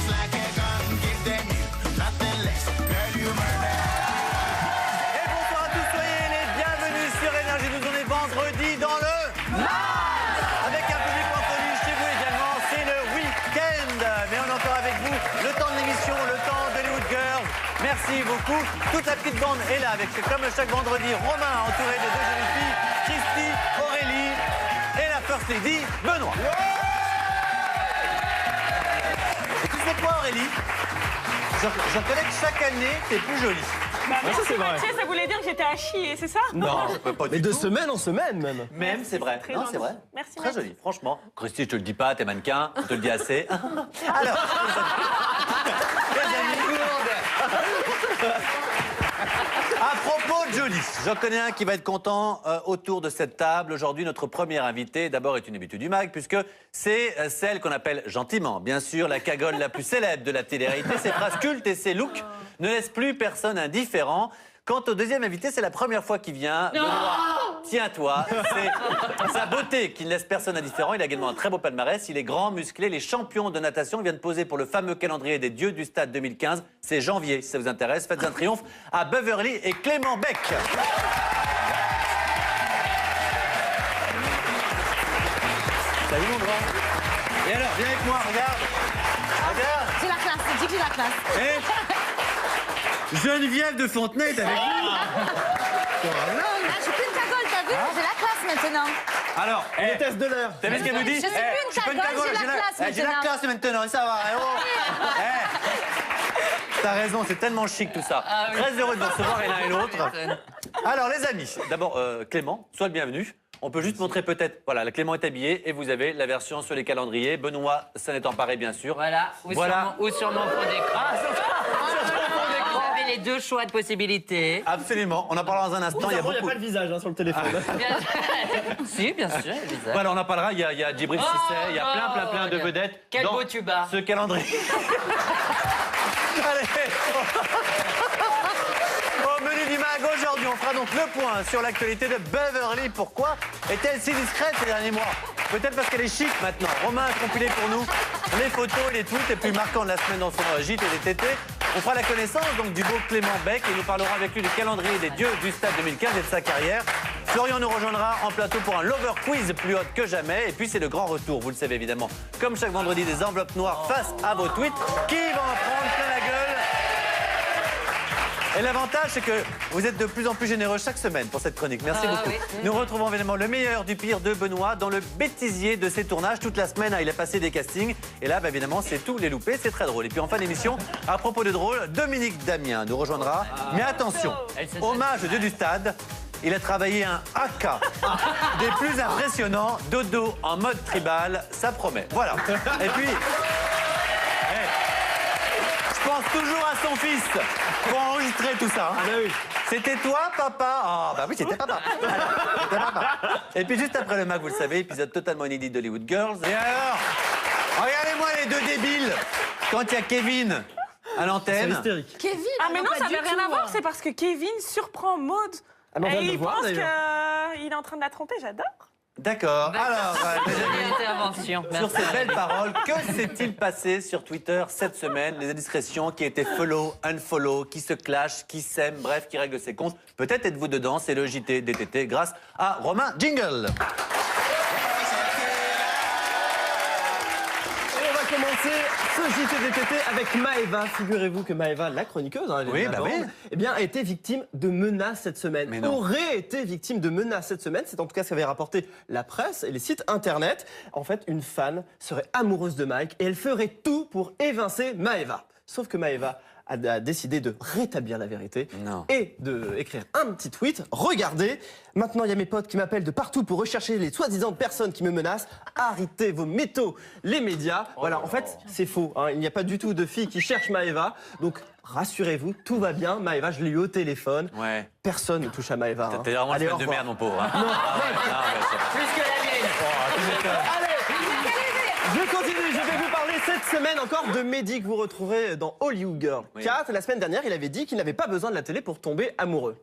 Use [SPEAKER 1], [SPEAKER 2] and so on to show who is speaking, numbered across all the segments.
[SPEAKER 1] just like a gun. Give them you, nothing less. Girl, you murder.
[SPEAKER 2] Et bonsoir à tous, soyez les bienvenus sur Énergie. Nous on est vendredi dans le avec un public en folie chez vous également. C'est le week-end. Mais on est encore avec vous. Le temps de l'émission, le temps d'Hollywood Girls. Merci beaucoup. Toute la petite bande est là avec, comme chaque vendredi, Romain entouré de deux jolies filles, Christy, Aurélie et la First Lady, Benoît. Et tu sais quoi, Aurélie? Je reconnais que chaque année, t'es plus jolie.
[SPEAKER 3] Bah,
[SPEAKER 4] ça, c'est vrai.
[SPEAKER 3] Mathieu, ça voulait dire que j'étais à chier, c'est ça?
[SPEAKER 2] Non, pas
[SPEAKER 4] Mais
[SPEAKER 2] du
[SPEAKER 4] de
[SPEAKER 2] tout.
[SPEAKER 4] semaine en semaine même.
[SPEAKER 2] Même, c'est vrai.
[SPEAKER 3] très
[SPEAKER 2] Non,
[SPEAKER 3] gentil.
[SPEAKER 2] c'est vrai.
[SPEAKER 3] Merci,
[SPEAKER 2] Très
[SPEAKER 3] Max.
[SPEAKER 2] joli, franchement. Christy, je te le dis pas, t'es mannequin, on te le dit assez. Alors, les amis, à propos de Jolie, j'en connais un qui va être content autour de cette table. Aujourd'hui, notre première invitée, d'abord, est une habituée du MAG, puisque c'est celle qu'on appelle gentiment, bien sûr, la cagole la plus célèbre de la télé-réalité. Ses phrases cultes et ses looks ne laissent plus personne indifférent. Quant au deuxième invité, c'est la première fois qu'il vient. Benoît, tiens-toi. C'est sa beauté qui ne laisse personne indifférent. Il a également un très beau palmarès. Il est grand, musclé. Les champions de natation viennent poser pour le fameux calendrier des dieux du stade 2015. C'est janvier, si ça vous intéresse. Faites un triomphe à Beverly et Clément Beck. Salut mon grand. Et alors, viens avec moi, regarde. Regarde.
[SPEAKER 5] J'ai la classe, dis que j'ai la classe.
[SPEAKER 2] Et Geneviève de Fontenay est avec nous.
[SPEAKER 5] Ah, je suis plus une cagole, t'as vu? J'ai la classe maintenant.
[SPEAKER 2] Alors,
[SPEAKER 4] Le test de l'heure.
[SPEAKER 2] t'as vu ce qu'elle nous dit?
[SPEAKER 5] Je suis plus une
[SPEAKER 2] je suis pas
[SPEAKER 5] cagole, j'ai la classe
[SPEAKER 2] J'ai la
[SPEAKER 5] maintenant.
[SPEAKER 2] classe maintenant, et ça va. T'as raison, c'est tellement chic tout ça. Très heureux de vous recevoir et l'un et l'autre. Alors les amis, d'abord Clément, sois le bienvenu. On peut juste montrer peut-être, voilà, Clément est habillé et vous avez la version sur les calendriers. Benoît, ça n'est emparé bien sûr.
[SPEAKER 6] Voilà, ou
[SPEAKER 2] Voilà.
[SPEAKER 6] sur mon fond d'écran. Vous avez les deux choix de possibilités.
[SPEAKER 2] Absolument, on en parlera dans un instant.
[SPEAKER 4] Il n'y a
[SPEAKER 2] beaucoup.
[SPEAKER 4] pas le visage sur le téléphone.
[SPEAKER 6] Si, bien sûr, Elisa.
[SPEAKER 2] Voilà, on en parlera. Il y a Djibril Cissé, il y a plein de vedettes.
[SPEAKER 6] Quel
[SPEAKER 2] dans
[SPEAKER 6] beau tuba.
[SPEAKER 2] Ce calendrier. Allez. Au menu du MAG aujourd'hui, on fera donc le point sur l'actualité de Beverly. Pourquoi est-elle si discrète ces derniers mois? Peut-être parce qu'elle est chic maintenant. Romain a compilé pour nous les photos et les tweets les plus marquants de la semaine dans son JT et des TT. On fera la connaissance donc du beau Clément Beck et nous parlerons avec lui du calendrier des dieux du stade 2015 et de sa carrière. Florian nous rejoindra en plateau pour un Lover Quiz plus haute que jamais. Et puis c'est le grand retour, vous le savez évidemment, comme chaque vendredi, des enveloppes noires face à vos tweets. Qui va en prendre plein la gueule? Et l'avantage, c'est que vous êtes de plus en plus généreux chaque semaine pour cette chronique. Merci beaucoup.
[SPEAKER 6] oui.
[SPEAKER 2] Nous retrouvons évidemment le meilleur du pire de Benoît dans le bêtisier de ses tournages. Toute la semaine, il a passé des castings. Et là, évidemment, c'est tout les loupés. C'est très drôle. Et puis en fin d'émission, à propos de drôle, Dominique Damien nous rejoindra. Mais attention, hommage au dieu du stade. Il a travaillé un AK des plus impressionnants. Dodo en mode tribal, ça promet. Voilà. Et puis... Je pense toujours à son fils pour enregistrer tout ça.
[SPEAKER 4] Ah oui.
[SPEAKER 2] C'était toi, papa? Ah, bah oui, c'était papa. C'était papa. Et puis juste après le MAG, vous le savez, épisode totalement inédit d'Hollywood Girls. Et alors, regardez-moi les deux débiles. Quand il y a Kevin à
[SPEAKER 4] C'est
[SPEAKER 2] l'antenne.
[SPEAKER 4] hystérique.
[SPEAKER 5] Kevin,
[SPEAKER 3] Ah, mais non,
[SPEAKER 5] pas
[SPEAKER 3] ça
[SPEAKER 5] du
[SPEAKER 3] n'avait rien
[SPEAKER 5] tout,
[SPEAKER 3] à voir,
[SPEAKER 5] hein.
[SPEAKER 3] c'est parce que Kevin surprend Maud.
[SPEAKER 4] Ah, mais on vient de
[SPEAKER 3] Et
[SPEAKER 4] le
[SPEAKER 3] il
[SPEAKER 4] voir,
[SPEAKER 3] pense
[SPEAKER 4] d'ailleurs.
[SPEAKER 3] qu'il est en train de la tromper, j'adore.
[SPEAKER 2] D'accord. Alors, les amis,
[SPEAKER 6] Intervention.
[SPEAKER 2] sur ces belles paroles, que s'est-il passé sur Twitter cette semaine? Les indiscrétions qui étaient follow, unfollow, qui se clashent, qui s'aiment, bref, qui règlent ses comptes. Peut-être êtes-vous dedans, c'est le JT DTT grâce à Romain Jingle.
[SPEAKER 4] Et on va commencer ce JTDTT avec Maëva. Figurez-vous que Maëva, la chroniqueuse, hein, elle est
[SPEAKER 2] Oui,
[SPEAKER 4] de la
[SPEAKER 2] bah
[SPEAKER 4] bande,
[SPEAKER 2] oui.
[SPEAKER 4] eh bien, a été victime de menaces cette semaine.
[SPEAKER 2] Mais non.
[SPEAKER 4] Aurait été victime de menaces cette semaine. C'est en tout cas ce qu'avait rapporté la presse et les sites internet. En fait, une fan serait amoureuse de Mike et elle ferait tout pour évincer Maëva. Sauf que Maëva a décidé de rétablir la vérité
[SPEAKER 2] Non.
[SPEAKER 4] et de écrire un petit tweet. Regardez, maintenant il y a mes potes qui m'appellent de partout pour rechercher les soi-disant personnes qui me menacent. Arrêtez vos métaux, les médias. Voilà, en fait, c'est faux, hein. Il n'y a pas du tout de filles qui cherchent Maëva. Donc, rassurez-vous, tout va bien. Maëva, je l'ai eu au téléphone.
[SPEAKER 2] Ouais.
[SPEAKER 4] Personne ne touche à Maëva. hein.
[SPEAKER 2] T'es vraiment
[SPEAKER 4] Allez,
[SPEAKER 2] une
[SPEAKER 4] au
[SPEAKER 2] semaine de
[SPEAKER 4] revoir.
[SPEAKER 2] merde, mon pauvre. Hein. Non, mais
[SPEAKER 6] Plus que la mienne.
[SPEAKER 4] Allez, je continue, je vais vous parler cette semaine encore de Mehdi que vous retrouverez dans Hollywood Girl.
[SPEAKER 2] Oui.
[SPEAKER 4] Car la semaine dernière, il avait dit qu'il n'avait pas besoin de la télé pour tomber amoureux.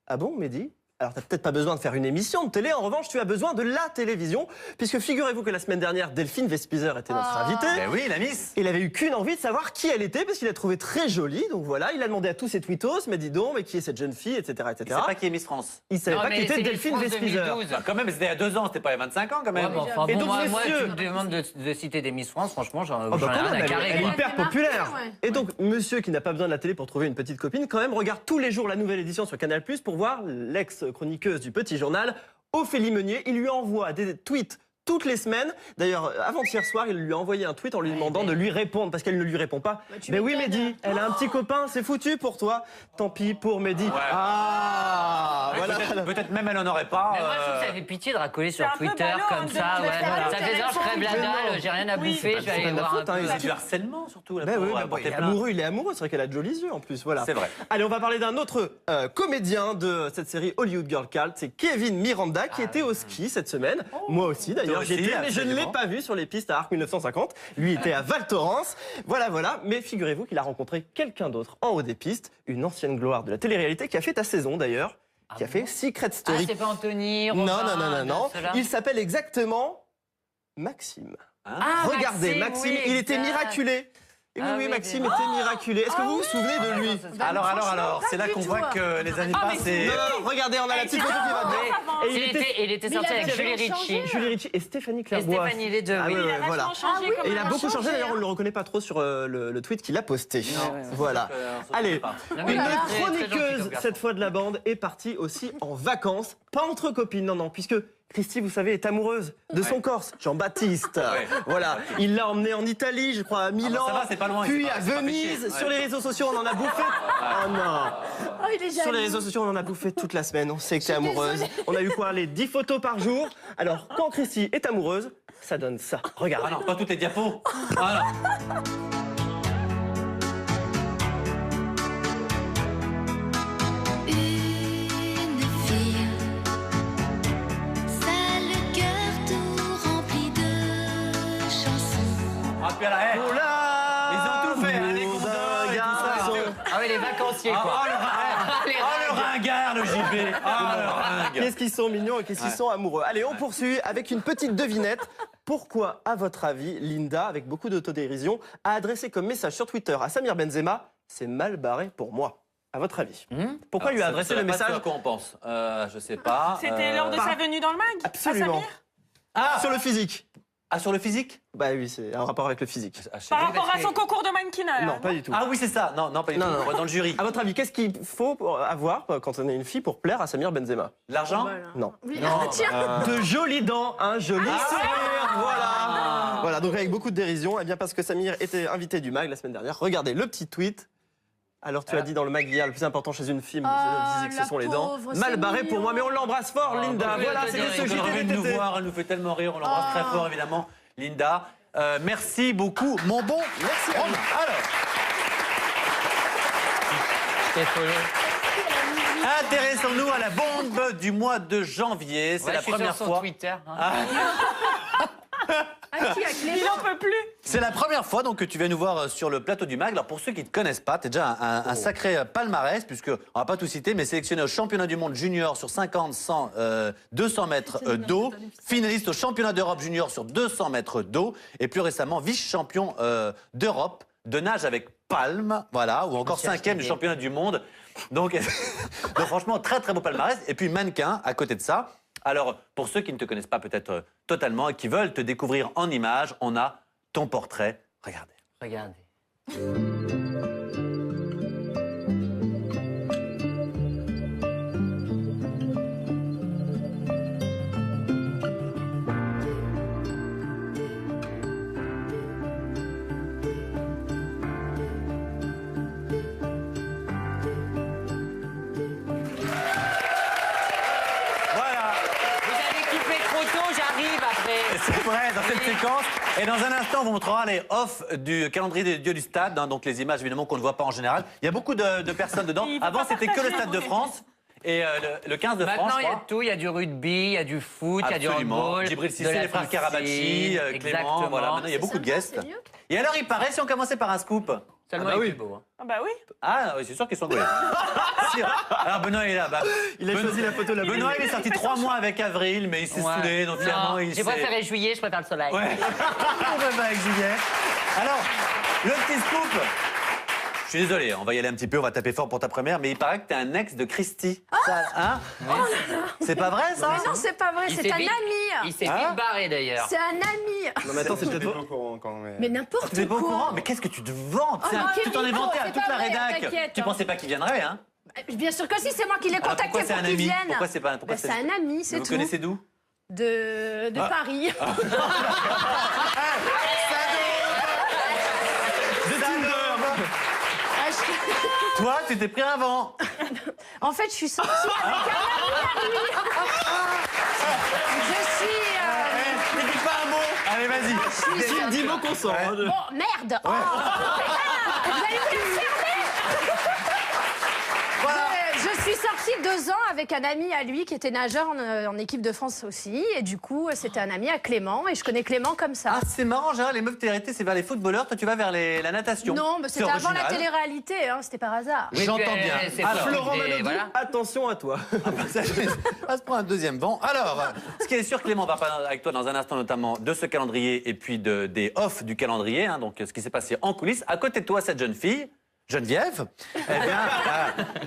[SPEAKER 4] Ah bon, Mehdi? Alors, tu n'as peut-être pas besoin de faire une émission de télé. En revanche, tu as besoin de la télévision. Puisque figurez-vous que la semaine dernière, Delphine Vespizer était notre invitée.
[SPEAKER 2] Ben oui, la Miss.
[SPEAKER 4] Il avait eu qu'une envie de savoir qui elle était, parce qu'il l'a trouvée très jolie. Donc voilà, il a demandé à tous ses tweetos, mais dis donc, mais qui est cette jeune fille, etc.
[SPEAKER 2] Il ne sait pas qui est Miss France.
[SPEAKER 4] Il savait
[SPEAKER 6] Non,
[SPEAKER 4] pas
[SPEAKER 6] mais
[SPEAKER 4] qui était
[SPEAKER 6] c'est
[SPEAKER 4] Delphine
[SPEAKER 6] Miss France
[SPEAKER 4] Vespizer.
[SPEAKER 6] 2012.
[SPEAKER 2] Bah, quand même, c'était il y a 2 ans, c'était pas il y a 25 ans quand même.
[SPEAKER 6] Ouais, mais enfin,
[SPEAKER 4] Et
[SPEAKER 6] bon,
[SPEAKER 4] donc,
[SPEAKER 6] moi,
[SPEAKER 4] monsieur-
[SPEAKER 6] tu me demandes de citer des Miss France, franchement, j'en
[SPEAKER 4] Oh, bah,
[SPEAKER 6] ai
[SPEAKER 4] quand
[SPEAKER 6] rien
[SPEAKER 4] même,
[SPEAKER 6] à
[SPEAKER 4] elle
[SPEAKER 6] carrer.
[SPEAKER 4] est
[SPEAKER 6] quoi.
[SPEAKER 4] hyper populaire. Et donc, monsieur qui n'a pas besoin de la télé pour trouver une petite copine, quand même, regarde tous les jours la nouvelle édition sur Canal+, pour voir l'ex-chroniqueuse du Petit Journal, Ophélie Meunier. Il lui envoie des tweets toutes les semaines. D'ailleurs, avant-hier soir, il lui a envoyé un tweet en lui demandant de lui répondre, parce qu'elle ne lui répond pas. Mais oui, Mehdi, elle a un petit copain, c'est foutu pour toi. Tant pis pour Mehdi. Ah,
[SPEAKER 2] Mais
[SPEAKER 4] voilà.
[SPEAKER 2] peut-être même elle en aurait pas.
[SPEAKER 6] Mais moi, je trouve que ça fait pitié de racoler sur
[SPEAKER 3] C'est un peu
[SPEAKER 6] Twitter
[SPEAKER 3] ballot,
[SPEAKER 6] comme
[SPEAKER 3] hein,
[SPEAKER 6] ça.
[SPEAKER 3] de
[SPEAKER 6] Ouais.
[SPEAKER 3] faire
[SPEAKER 6] Ça fait genre, je crève la
[SPEAKER 4] Mais non.
[SPEAKER 6] dalle, j'ai rien à
[SPEAKER 3] Oui,
[SPEAKER 6] bouffer,
[SPEAKER 3] c'est
[SPEAKER 6] je vais
[SPEAKER 4] pas
[SPEAKER 6] aller
[SPEAKER 4] de
[SPEAKER 6] voir
[SPEAKER 4] la
[SPEAKER 6] un
[SPEAKER 4] faute, hein,
[SPEAKER 6] peu.
[SPEAKER 2] C'est du harcèlement surtout. Là,
[SPEAKER 4] Ben oui,
[SPEAKER 2] pour
[SPEAKER 4] mais bon,
[SPEAKER 2] porter
[SPEAKER 4] il est
[SPEAKER 2] plainte.
[SPEAKER 4] amoureux, il est amoureux. C'est vrai qu'elle a de jolis yeux en plus. Voilà.
[SPEAKER 2] C'est vrai.
[SPEAKER 4] Allez, on va parler d'un autre comédien de cette série Hollywood Girl Cult. C'est Kevin Miranda qui était au ski cette semaine. Moi aussi d'ailleurs,
[SPEAKER 2] Toi
[SPEAKER 4] j'y
[SPEAKER 2] aussi,
[SPEAKER 4] étais, mais je ne l'ai
[SPEAKER 2] absolument.
[SPEAKER 4] pas vu sur les pistes à Arc 1950. Lui était à Val Thorens. Voilà, voilà. Mais figurez-vous qu'il a rencontré quelqu'un d'autre en haut des pistes, une ancienne gloire de la télé-réalité qui a fait ta saison d'ailleurs, qui a fait Secret
[SPEAKER 6] Ah,
[SPEAKER 4] Story.
[SPEAKER 6] c'est pas Anthony,
[SPEAKER 4] non,
[SPEAKER 6] Robin,
[SPEAKER 4] non, non, non, non.
[SPEAKER 6] ceux-là.
[SPEAKER 4] Il s'appelle exactement Maxime.
[SPEAKER 6] Ah,
[SPEAKER 4] Regardez, Maxime,
[SPEAKER 6] oui,
[SPEAKER 4] il était
[SPEAKER 6] exact.
[SPEAKER 4] miraculé. Et oui,
[SPEAKER 6] Ah
[SPEAKER 4] oui,
[SPEAKER 6] oui,
[SPEAKER 4] Maxime
[SPEAKER 6] mais-
[SPEAKER 4] était miraculé. Est-ce que vous vous souvenez de lui?
[SPEAKER 2] Alors, c'est là qu'on voit que les années
[SPEAKER 3] Ah, mais
[SPEAKER 2] passent.
[SPEAKER 3] c'est-
[SPEAKER 2] et-
[SPEAKER 4] Non, non, regardez, on a la petite photo qui va bien. Et
[SPEAKER 6] Il était sorti avec Julie Ritchie.
[SPEAKER 4] Julie Ritchie et Stéphanie
[SPEAKER 6] Et
[SPEAKER 4] Clairbois.
[SPEAKER 6] Stéphanie, les deux,
[SPEAKER 4] Ah
[SPEAKER 6] oui.
[SPEAKER 4] oui,
[SPEAKER 3] Il a
[SPEAKER 4] ouais, voilà.
[SPEAKER 3] vachement changé comme
[SPEAKER 4] Et il a beaucoup changé, d'ailleurs, on ne
[SPEAKER 3] hein.
[SPEAKER 4] le reconnaît pas trop sur le tweet qu'il a posté. Voilà.
[SPEAKER 2] on se
[SPEAKER 4] Allez,
[SPEAKER 2] souvient pas.
[SPEAKER 6] Non, mais
[SPEAKER 4] une
[SPEAKER 6] il est très gentil
[SPEAKER 4] chroniqueuse,
[SPEAKER 6] comme garçon.
[SPEAKER 4] cette fois de la bande, est partie aussi en vacances. Pas entre copines, non, non, puisque Christy, vous savez, est amoureuse de son Corse, Jean-Baptiste.
[SPEAKER 2] Ouais.
[SPEAKER 4] Voilà. Il l'a emmené en Italie, je crois, à Milan.
[SPEAKER 2] ça va, c'est pas loin,
[SPEAKER 4] Puis
[SPEAKER 2] c'est pas-
[SPEAKER 4] à
[SPEAKER 2] c'est pas
[SPEAKER 4] Venise.
[SPEAKER 2] péché.
[SPEAKER 4] Sur
[SPEAKER 2] Ouais.
[SPEAKER 4] les réseaux sociaux, on en a bouffé. Oh non.
[SPEAKER 5] Oh, il est
[SPEAKER 4] Sur les
[SPEAKER 5] jaloux.
[SPEAKER 4] réseaux sociaux, on en a bouffé toute la semaine. On sait que t'es amoureuse. On a eu quoi? Les 10 photos par jour. Alors, quand Christy est amoureuse, ça donne ça. Regarde.
[SPEAKER 2] Ah non, pas toutes les diapos. Ah non.
[SPEAKER 7] Une fille, ça le cœur tout rempli de chansons.
[SPEAKER 2] Ah, puis alors, hey,
[SPEAKER 4] Oh là,
[SPEAKER 2] ils ont tout fait, hein, les
[SPEAKER 4] l'amour
[SPEAKER 2] condoms
[SPEAKER 4] d'un
[SPEAKER 2] et tout ça.
[SPEAKER 4] garçon.
[SPEAKER 6] Ah oui, les vacanciers,
[SPEAKER 2] Ah,
[SPEAKER 6] quoi.
[SPEAKER 2] le ringard, le JB. Ah, le ringard.
[SPEAKER 4] Qu'est-ce qu'ils sont mignons et qu'est-ce qu'ils sont amoureux. Allez, on poursuit avec une petite devinette. Pourquoi, à votre avis, Linda, avec beaucoup d'autodérision, a adressé comme message sur Twitter à Samir Benzema « C'est mal barré pour moi ». À votre avis. Pourquoi lui a
[SPEAKER 2] Alors,
[SPEAKER 4] adressé
[SPEAKER 2] ça
[SPEAKER 4] le
[SPEAKER 2] va pas
[SPEAKER 4] message
[SPEAKER 2] à quoi on pense. Je sais pas.
[SPEAKER 3] C'était lors de sa venue dans le mag.
[SPEAKER 4] Absolument.
[SPEAKER 2] Ah,
[SPEAKER 4] Sur le physique.
[SPEAKER 2] ah, sur le physique.
[SPEAKER 4] Bah oui, c'est un rapport avec le physique.
[SPEAKER 2] Ah, je sais
[SPEAKER 3] Par
[SPEAKER 2] pas.
[SPEAKER 3] rapport à son concours de mannequinat.
[SPEAKER 4] Non, pas du tout.
[SPEAKER 2] Ah oui, c'est ça. Non, non, pas du
[SPEAKER 4] Non,
[SPEAKER 2] tout.
[SPEAKER 4] non.
[SPEAKER 2] On va dans le jury.
[SPEAKER 4] À votre avis, qu'est-ce qu'il faut avoir quand on est une fille pour plaire à Samir Benzema?
[SPEAKER 2] L'argent.
[SPEAKER 4] Non.
[SPEAKER 5] Oui,
[SPEAKER 2] Non,
[SPEAKER 5] tiens.
[SPEAKER 4] De jolies dents, un joli sourire, voilà. Voilà, donc avec beaucoup de dérision, et bien parce que Samir était invité du MAG la semaine dernière. Regardez le petit tweet. Alors tu as dit dans le MAG hier, le plus important chez une fille, le physique, ce
[SPEAKER 5] la
[SPEAKER 4] sont les dents.
[SPEAKER 5] pauvre,
[SPEAKER 4] Mal
[SPEAKER 5] c'est
[SPEAKER 4] barré pour
[SPEAKER 5] mignon.
[SPEAKER 4] moi, mais on l'embrasse fort, Linda.
[SPEAKER 6] bah oui,
[SPEAKER 4] Voilà,
[SPEAKER 6] elle
[SPEAKER 4] c'était
[SPEAKER 6] te
[SPEAKER 4] ce
[SPEAKER 6] dit,
[SPEAKER 2] Elle
[SPEAKER 4] JT
[SPEAKER 2] revient de nous
[SPEAKER 4] d'été.
[SPEAKER 2] voir, elle nous fait tellement rire, on l'embrasse très fort évidemment, Linda. Merci beaucoup, mon bon.
[SPEAKER 4] Merci.
[SPEAKER 2] Romain. Alors,
[SPEAKER 6] C'est follo.
[SPEAKER 2] intéressons-nous à la bombe du mois de janvier. C'est
[SPEAKER 6] Ouais,
[SPEAKER 2] la
[SPEAKER 6] je suis
[SPEAKER 2] première
[SPEAKER 6] sur son
[SPEAKER 2] fois.
[SPEAKER 6] Twitter. Hein.
[SPEAKER 3] Il en peut plus.
[SPEAKER 2] C'est la première fois donc que tu viens nous voir sur le plateau du MAG. Alors pour ceux qui ne te connaissent pas, tu es déjà un sacré palmarès, puisque on va pas tout citer, mais sélectionné au championnat du monde junior sur 50, 100, 200 mètres d'eau, finaliste au championnat d'Europe junior sur 200 mètres d'eau, et plus récemment vice-champion d'Europe de nage avec palme, voilà, ou encore
[SPEAKER 6] Merci,
[SPEAKER 2] 5e du
[SPEAKER 6] Astrid.
[SPEAKER 2] championnat du monde. Donc, donc franchement, très très beau palmarès. Et puis mannequin à côté de ça. Alors, pour ceux qui ne te connaissent pas peut-être totalement et qui veulent te découvrir en images, on a ton portrait. Regardez.
[SPEAKER 6] Regardez.
[SPEAKER 2] Voilà,
[SPEAKER 6] Vous avez kiffé trop tôt, j'arrive après.
[SPEAKER 2] c'est vrai, dans cette séquence. Et dans un instant, on vous montrera les off du calendrier des dieux du stade, hein, donc les images évidemment qu'on ne voit pas en général. Il y a beaucoup de personnes dedans.
[SPEAKER 3] Il faut
[SPEAKER 2] Avant,
[SPEAKER 3] pas
[SPEAKER 2] c'était que le
[SPEAKER 3] partager,
[SPEAKER 2] Stade de
[SPEAKER 3] vous
[SPEAKER 2] France et le 15 de France.
[SPEAKER 6] Maintenant,
[SPEAKER 2] je
[SPEAKER 6] il y a
[SPEAKER 2] crois.
[SPEAKER 6] tout. Il y a du rugby, il y a du foot, il y a du
[SPEAKER 2] Absolument.
[SPEAKER 6] handball.
[SPEAKER 2] Djibril
[SPEAKER 6] de
[SPEAKER 2] Cissé,
[SPEAKER 6] la
[SPEAKER 2] les frères
[SPEAKER 6] piscine,
[SPEAKER 2] Karabachi, Clément,
[SPEAKER 6] exactement.
[SPEAKER 2] voilà, maintenant il y a beaucoup de guests.
[SPEAKER 5] C'est mieux.
[SPEAKER 2] Et alors, il paraît, si on commençait par un scoop.
[SPEAKER 6] Seulement,
[SPEAKER 4] Ah bah
[SPEAKER 6] il est
[SPEAKER 4] oui.
[SPEAKER 6] plus beau. Hein.
[SPEAKER 3] Ah bah oui.
[SPEAKER 2] Ah, oui, c'est sûr qu'ils sont gaulés. Si, alors Benoît est là. Bah,
[SPEAKER 4] Il a choisi la photo la plus
[SPEAKER 2] Benoît, il est sorti 3 mois avec Avril, mais il s'est
[SPEAKER 6] Ouais.
[SPEAKER 2] saoulé, donc finalement,
[SPEAKER 6] Non,
[SPEAKER 2] il
[SPEAKER 6] j'ai
[SPEAKER 2] s'est...
[SPEAKER 6] préféré juillet, je préfère le soleil.
[SPEAKER 2] Ouais, on va pas avec Juliette. Alors, le petit scoop. Je suis désolé, on va y aller un petit peu, on va taper fort pour ta première, mais il paraît que t'es un ex de Christy. Ça, hein C'est pas vrai, ça?
[SPEAKER 5] Mais non, c'est pas vrai,
[SPEAKER 6] Il
[SPEAKER 5] c'est
[SPEAKER 6] s'est
[SPEAKER 5] un
[SPEAKER 6] vite-
[SPEAKER 5] ami.
[SPEAKER 6] Il s'est
[SPEAKER 2] Ah.
[SPEAKER 6] vite barré d'ailleurs.
[SPEAKER 5] C'est un ami.
[SPEAKER 4] Non mais attends, c'est peut-être
[SPEAKER 8] au courant quand même.
[SPEAKER 5] Mais n'importe
[SPEAKER 2] Tu n'es pas au
[SPEAKER 5] quoi.
[SPEAKER 2] courant? Mais qu'est-ce que tu te vantes?
[SPEAKER 5] Oh,
[SPEAKER 2] C'est
[SPEAKER 5] mais
[SPEAKER 2] tu t'en es
[SPEAKER 5] Kevin,
[SPEAKER 2] vanté à
[SPEAKER 5] c'est
[SPEAKER 2] toute
[SPEAKER 5] pas
[SPEAKER 2] la
[SPEAKER 5] vrai,
[SPEAKER 2] rédac.
[SPEAKER 5] t'inquiète,
[SPEAKER 2] Tu
[SPEAKER 5] hein.
[SPEAKER 2] pensais pas qu'il viendrait, hein?
[SPEAKER 5] Bien sûr que si, c'est moi qui l'ai
[SPEAKER 2] Alors
[SPEAKER 5] contacté
[SPEAKER 2] pourquoi c'est
[SPEAKER 5] pour
[SPEAKER 2] un
[SPEAKER 5] qu'il
[SPEAKER 2] ami?
[SPEAKER 5] vienne.
[SPEAKER 2] Pourquoi c'est pas... Pourquoi
[SPEAKER 5] C'est un ami, c'est
[SPEAKER 2] Vous
[SPEAKER 5] tout.
[SPEAKER 2] connaissez d'où?
[SPEAKER 5] De Paris. Ah,
[SPEAKER 2] Toi, tu t'es pris un vent.
[SPEAKER 5] En fait, je suis sortie avec un ami à lui. Je suis...
[SPEAKER 2] Ne dis pas un mot. Allez, vas-y.
[SPEAKER 4] Dis- dis mot qu'on sort. hein, de-
[SPEAKER 5] Oh, merde. Oh, vous allez me le fermer.
[SPEAKER 2] Voilà.
[SPEAKER 5] Je suis sortie 2 ans avec un ami à lui qui était nageur en équipe de France aussi. Et du coup, c'était un ami à Clément. Et je connais Clément comme ça.
[SPEAKER 2] Ah, c'est marrant, Gérard, les meufs t'es c'est vers les footballeurs, toi tu vas vers la natation.
[SPEAKER 5] Non, mais c'était
[SPEAKER 2] C'est
[SPEAKER 5] avant la
[SPEAKER 2] original.
[SPEAKER 5] télé-réalité, hein, c'était par hasard.
[SPEAKER 6] Oui,
[SPEAKER 2] J'entends
[SPEAKER 6] puis,
[SPEAKER 2] bien.
[SPEAKER 6] c'est
[SPEAKER 2] Alors,
[SPEAKER 6] pas
[SPEAKER 4] Florent
[SPEAKER 6] des-
[SPEAKER 4] Manodou,
[SPEAKER 6] voilà.
[SPEAKER 4] attention à toi.
[SPEAKER 2] On va se prendre un deuxième vent. Alors, ce qui est sûr, Clément, on va parler avec toi dans un instant notamment de ce calendrier et puis des off du calendrier, hein, donc ce qui s'est passé en coulisses. À côté de toi, cette jeune fille, Geneviève, eh bien,